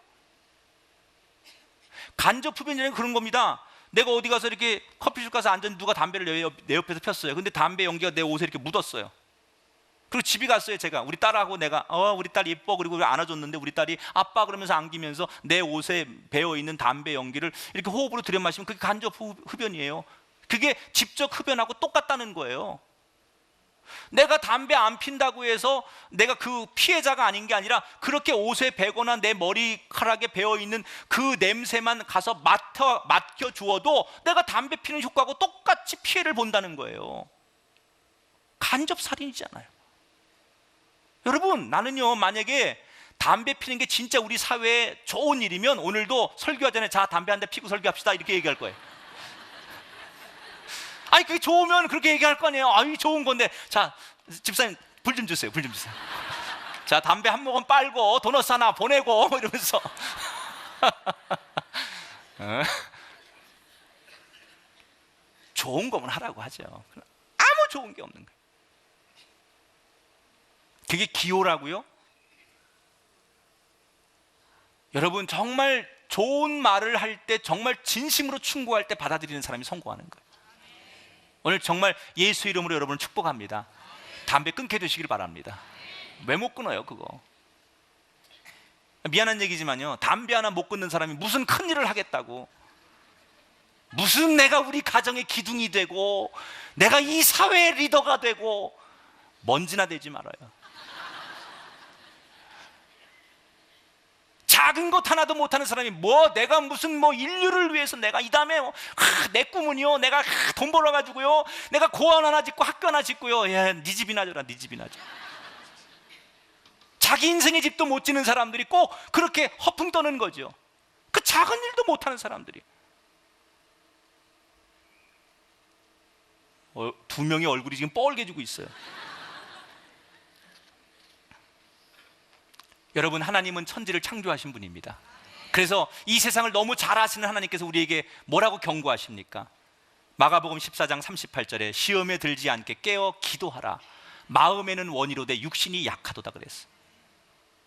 간접 흡연이라는 그런 겁니다. 내가 어디 가서 이렇게 커피숍 가서 앉았는데 누가 담배를 내 옆에서 폈어요. 근데 담배 연기가 내 옷에 이렇게 묻었어요. 그리고 집에 갔어요. 제가 우리 딸하고 내가 우리 딸 예뻐, 그리고 안아줬는데 우리 딸이 아빠 그러면서 안기면서 내 옷에 배어있는 담배 연기를 이렇게 호흡으로 들여마시면 그게 간접 흡연이에요. 그게 직접 흡연하고 똑같다는 거예요. 내가 담배 안 핀다고 해서 내가 그 피해자가 아닌 게 아니라 그렇게 옷에 배거나 내 머리카락에 배어있는 그 냄새만 가서 맡겨주어도 내가 담배 피는 효과하고 똑같이 피해를 본다는 거예요. 간접 살인이잖아요. 여러분, 나는요, 만약에 담배 피는 게 진짜 우리 사회에 좋은 일이면 오늘도 설교하기 전에 자, 담배 한 대 피고 설교합시다 이렇게 얘기할 거예요. 아니 그게 좋으면 그렇게 얘기할 거 아니에요. 아이 좋은 건데. 자, 집사님 불 좀 주세요. 불 좀 주세요. 자, 담배 한 모금 빨고 도넛 하나 보내고 이러면서 좋은 거면 하라고 하죠. 아무 좋은 게 없는 거예요. 그게 기호라고요? 여러분, 정말 좋은 말을 할 때, 정말 진심으로 충고할 때 받아들이는 사람이 성공하는 거예요. 오늘 정말 예수 이름으로 여러분을 축복합니다. 담배 끊게 되시길 바랍니다. 왜 못 끊어요, 그거? 미안한 얘기지만요, 담배 하나 못 끊는 사람이 무슨 큰일을 하겠다고, 무슨 내가 우리 가정의 기둥이 되고 내가 이 사회의 리더가 되고 먼지나 되지 말아요. 작은 것 하나도 못하는 사람이 내가 무슨 인류를 위해서 내가 이 다음에 내 꿈은요, 내가 돈 벌어가지고요, 내가 고아원 하나 짓고 학교 하나 짓고요. 야, 네 집이나 줘라, 네 집이나 줘. 자기 인생의 집도 못 짓는 사람들이 꼭 그렇게 허풍 떠는 거죠. 그 작은 일도 못하는 사람들이. 두 명의 얼굴이 지금 뻘개지고 있어요. 여러분, 하나님은 천지를 창조하신 분입니다. 그래서 이 세상을 너무 잘 아시는 하나님께서 우리에게 뭐라고 경고하십니까? 마가복음 14장 38절에 시험에 들지 않게 깨어 기도하라. 마음에는 원이로되 육신이 약하도다 그랬어요.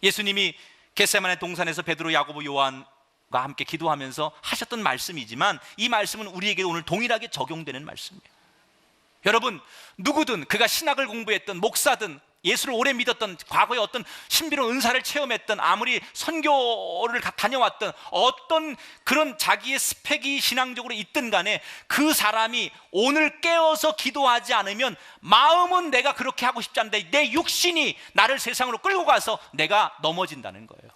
예수님이 겟세마네 동산에서 베드로, 야고보, 요한과 함께 기도하면서 하셨던 말씀이지만 이 말씀은 우리에게 오늘 동일하게 적용되는 말씀이에요. 여러분, 누구든 그가 신학을 공부했던 목사든 예수를 오래 믿었던, 과거에 어떤 신비로운 은사를 체험했던, 아무리 선교를 다녀왔던 어떤 그런 자기의 스펙이 신앙적으로 있든 간에 그 사람이 오늘 깨어서 기도하지 않으면 마음은 내가 그렇게 하고 싶지 않은데 내 육신이 나를 세상으로 끌고 가서 내가 넘어진다는 거예요.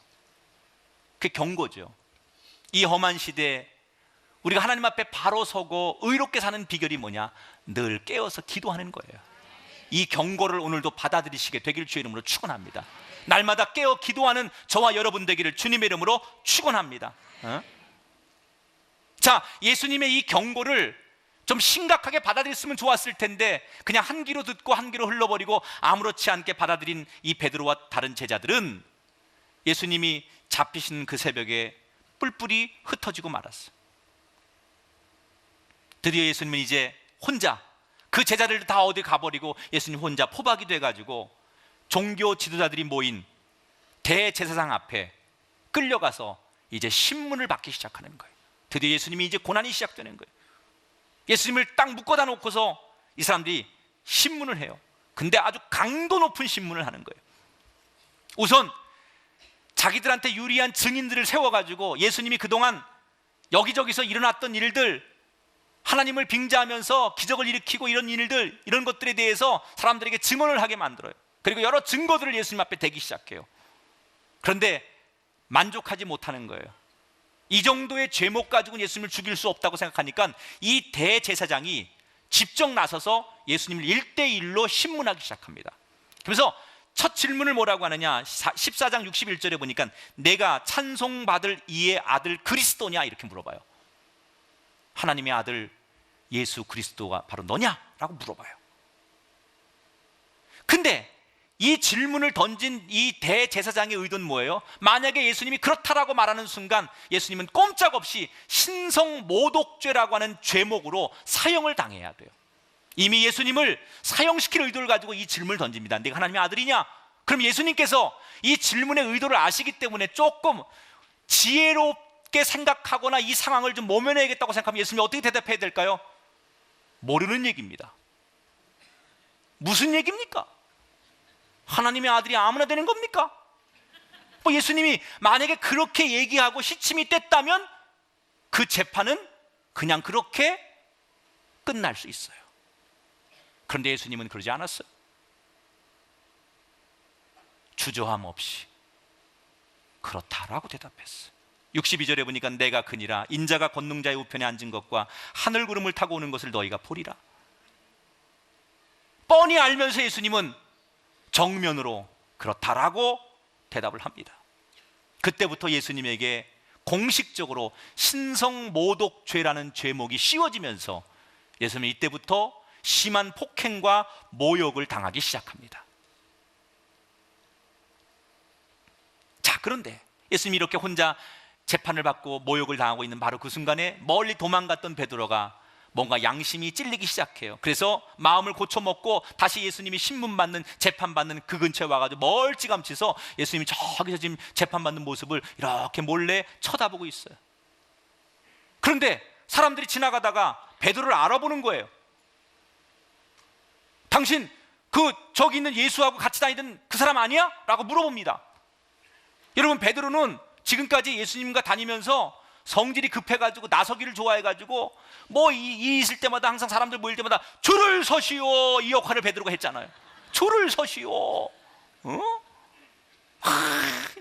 그게 경고죠. 이 험한 시대에 우리가 하나님 앞에 바로 서고 의롭게 사는 비결이 뭐냐? 늘 깨어서 기도하는 거예요. 이 경고를 오늘도 받아들이시게 되길 주의 이름으로 축원합니다. 날마다 깨어 기도하는 저와 여러분 되기를 주님의 이름으로 축원합니다. 자, 예수님의 이 경고를 좀 심각하게 받아들였으면 좋았을 텐데 그냥 한 귀로 듣고 한 귀로 흘러버리고 아무렇지 않게 받아들인 이 베드로와 다른 제자들은 예수님이 잡히신 그 새벽에 뿔뿔이 흩어지고 말았어요. 드디어 예수님은 이제 혼자, 그 제자들도 다 어디 가버리고 예수님 혼자 포박이 돼가지고 종교 지도자들이 모인 대제사장 앞에 끌려가서 이제 신문을 받기 시작하는 거예요. 드디어 예수님이 이제 고난이 시작되는 거예요. 예수님을 딱 묶어다 놓고서 이 사람들이 신문을 해요. 근데 아주 강도 높은 신문을 하는 거예요. 우선 자기들한테 유리한 증인들을 세워가지고 예수님이 그동안 여기저기서 일어났던 일들, 하나님을 빙자하면서 기적을 일으키고 이런 일들, 이런 것들에 대해서 사람들에게 증언을 하게 만들어요. 그리고 여러 증거들을 예수님 앞에 대기 시작해요. 그런데 만족하지 못하는 거예요. 이 정도의 죄목 가지고는 예수님을 죽일 수 없다고 생각하니까 이 대제사장이 직접 나서서 예수님을 1대1로 신문하기 시작합니다. 그래서 첫 질문을 뭐라고 하느냐, 14장 61절에 보니까 내가 찬송받을 이의 아들 그리스도냐 이렇게 물어봐요. 하나님의 아들 예수 그리스도가 바로 너냐? 라고 물어봐요. 근데 이 질문을 던진 이 대제사장의 의도는 뭐예요? 만약에 예수님이 그렇다라고 말하는 순간 예수님은 꼼짝없이 신성모독죄라고 하는 죄목으로 사형을 당해야 돼요. 이미 예수님을 사형시킬 의도를 가지고 이 질문을 던집니다. 내가 하나님의 아들이냐? 그럼 예수님께서 이 질문의 의도를 아시기 때문에 조금 지혜롭게 생각하거나 이 상황을 좀 모면해야겠다고 생각하면 예수님이 어떻게 대답해야 될까요? 모르는 얘기입니다. 무슨 얘기입니까? 하나님의 아들이 아무나 되는 겁니까? 뭐 예수님이 만약에 그렇게 얘기하고 시침이 뗐다면 그 재판은 그냥 그렇게 끝날 수 있어요. 그런데 예수님은 그러지 않았어요. 주저함 없이 그렇다라고 대답했어요. 62절에 보니까 내가 그니라 인자가 권능자의 우편에 앉은 것과 하늘 구름을 타고 오는 것을 너희가 보리라. 뻔히 알면서 예수님은 정면으로 그렇다라고 대답을 합니다. 그때부터 예수님에게 공식적으로 신성모독죄라는 죄목이 씌워지면서 예수님은 이때부터 심한 폭행과 모욕을 당하기 시작합니다. 자, 그런데 예수님이 이렇게 혼자 재판을 받고 모욕을 당하고 있는 바로 그 순간에 멀리 도망갔던 베드로가 뭔가 양심이 찔리기 시작해요. 그래서 마음을 고쳐먹고 다시 예수님이 신문받는 재판받는 그 근처에 와가지고 멀찌감치서 예수님이 저기서 지금 재판받는 모습을 이렇게 몰래 쳐다보고 있어요. 그런데 사람들이 지나가다가 베드로를 알아보는 거예요. 당신 저기 있는 예수하고 같이 다니던 그 사람 아니야? 라고 물어봅니다. 여러분, 베드로는 지금까지 예수님과 다니면서 성질이 급해가지고 나서기를 좋아해가지고 뭐 있을 때마다 항상 사람들 모일 때마다 줄을 서시오, 이 역할을 베드로가 했잖아요. 줄을 서시오.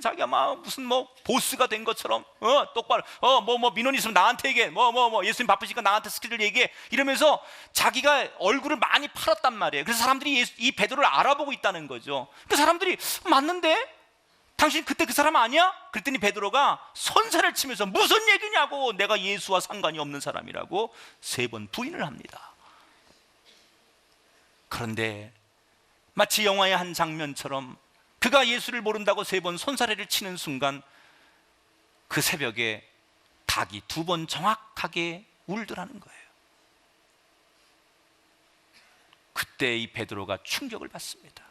자기가 막 무슨 뭐 보스가 된 것처럼 똑바로 뭐 민원 있으면 나한테 얘기해, 예수님 바쁘시니까 나한테 스케줄 얘기해, 이러면서 자기가 얼굴을 많이 팔았단 말이에요. 그래서 사람들이 이 베드로를 알아보고 있다는 거죠. 그 사람들이 맞는데 당신 그때 그 사람 아니야? 그랬더니 베드로가 손살을 치면서 무슨 얘기냐고, 내가 예수와 상관이 없는 사람이라고 3번 부인을 합니다. 그런데 마치 영화의 한 장면처럼 그가 예수를 모른다고 3번 손사래를 치는 순간 그 새벽에 닭이 2번 정확하게 울더라는 거예요. 그때 이 베드로가 충격을 받습니다.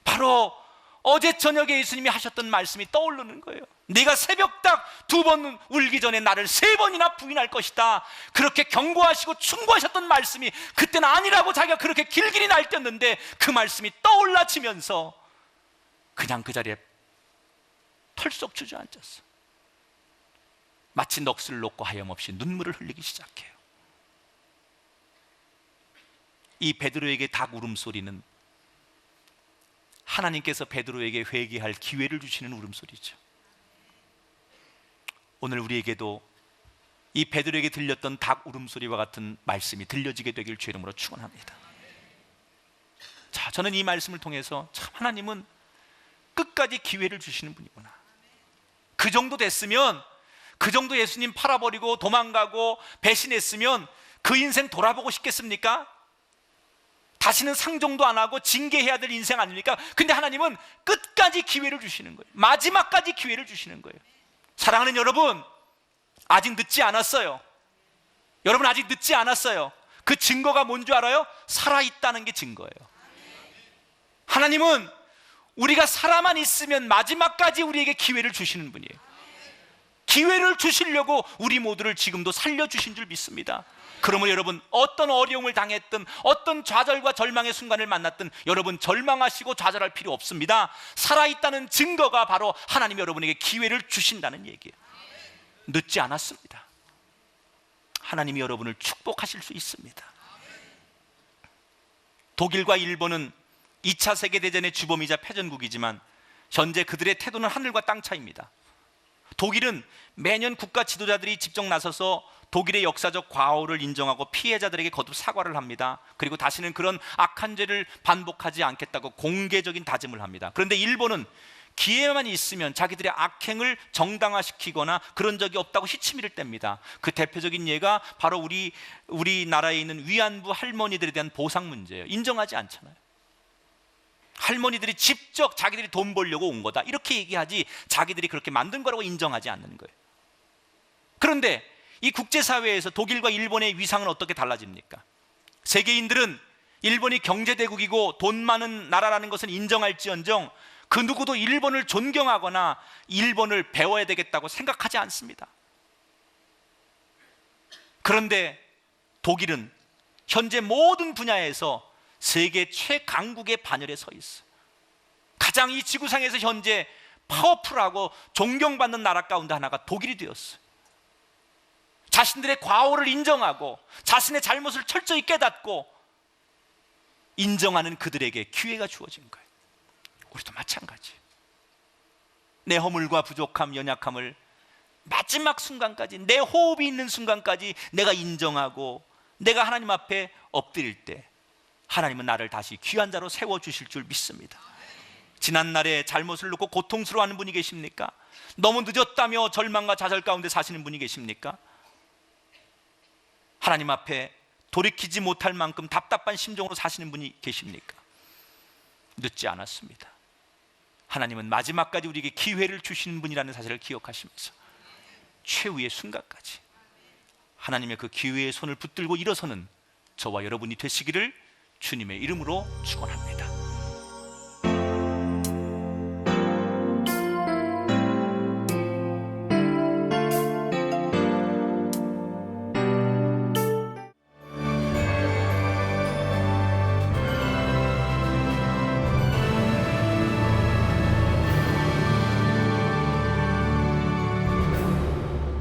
바로 어제 저녁에 예수님이 하셨던 말씀이 떠오르는 거예요. 네가 새벽닭 2번 울기 전에 나를 3번이나 부인할 것이다. 그렇게 경고하시고 충고하셨던 말씀이 그때는 아니라고 자기가 그렇게 길길이 날뛰었는데 그 말씀이 떠올라지면서 그냥 그 자리에 털썩 주저앉았어. 마치 넋을 놓고 하염없이 눈물을 흘리기 시작해요. 이 베드로에게 닭 울음소리는 하나님께서 베드로에게 회개할 기회를 주시는 울음소리죠. 오늘 우리에게도 이 베드로에게 들렸던 닭 울음소리와 같은 말씀이 들려지게 되길 주의 이름으로 축원합니다. 자, 저는 이 말씀을 통해서 참 하나님은 끝까지 기회를 주시는 분이구나. 그 정도 됐으면, 그 정도 예수님 팔아버리고 도망가고 배신했으면 그 인생 돌아보고 싶겠습니까? 다시는 상종도 안 하고 징계해야 될 인생 아닙니까? 근데 하나님은 끝까지 기회를 주시는 거예요. 마지막까지 기회를 주시는 거예요. 사랑하는 여러분, 아직 늦지 않았어요. 여러분, 아직 늦지 않았어요. 그 증거가 뭔 줄 알아요? 살아있다는 게 증거예요. 하나님은 우리가 살아만 있으면 마지막까지 우리에게 기회를 주시는 분이에요. 기회를 주시려고 우리 모두를 지금도 살려주신 줄 믿습니다. 그러면 여러분, 어떤 어려움을 당했든 어떤 좌절과 절망의 순간을 만났든 여러분 절망하시고 좌절할 필요 없습니다. 살아있다는 증거가 바로 하나님이 여러분에게 기회를 주신다는 얘기예요. 늦지 않았습니다. 하나님이 여러분을 축복하실 수 있습니다. 독일과 일본은 2차 세계대전의 주범이자 패전국이지만 현재 그들의 태도는 하늘과 땅 차이입니다. 독일은 매년 국가 지도자들이 직접 나서서 독일의 역사적 과오를 인정하고 피해자들에게 거듭 사과를 합니다. 그리고 다시는 그런 악한 죄를 반복하지 않겠다고 공개적인 다짐을 합니다. 그런데 일본은 기회만 있으면 자기들의 악행을 정당화시키거나 그런 적이 없다고 시치미를 뗍니다. 그 대표적인 예가 바로 우리나라에 있는 위안부 할머니들에 대한 보상 문제예요. 인정하지 않잖아요. 할머니들이 직접 자기들이 돈 벌려고 온 거다 이렇게 얘기하지, 자기들이 그렇게 만든 거라고 인정하지 않는 거예요. 그런데 이 국제사회에서 독일과 일본의 위상은 어떻게 달라집니까? 세계인들은 일본이 경제대국이고 돈 많은 나라라는 것은 인정할지언정 그 누구도 일본을 존경하거나 일본을 배워야 되겠다고 생각하지 않습니다. 그런데 독일은 현재 모든 분야에서 세계 최강국의 반열에 서 있어요. 가장 이 지구상에서 현재 파워풀하고 존경받는 나라 가운데 하나가 독일이 되었어요. 자신들의 과오를 인정하고 자신의 잘못을 철저히 깨닫고 인정하는 그들에게 기회가 주어진 거예요. 우리도 마찬가지. 내 허물과 부족함, 연약함을 마지막 순간까지, 내 호흡이 있는 순간까지 내가 인정하고 내가 하나님 앞에 엎드릴 때 하나님은 나를 다시 귀한 자로 세워주실 줄 믿습니다. 지난날에 잘못을 놓고 고통스러워하는 분이 계십니까? 너무 늦었다며 절망과 좌절 가운데 사시는 분이 계십니까? 하나님 앞에 돌이키지 못할 만큼 답답한 심정으로 사시는 분이 계십니까? 늦지 않았습니다. 하나님은 마지막까지 우리에게 기회를 주시는 분이라는 사실을 기억하시면서 최후의 순간까지 하나님의 그 기회의 손을 붙들고 일어서는 저와 여러분이 되시기를 주님의 이름으로 축원합니다.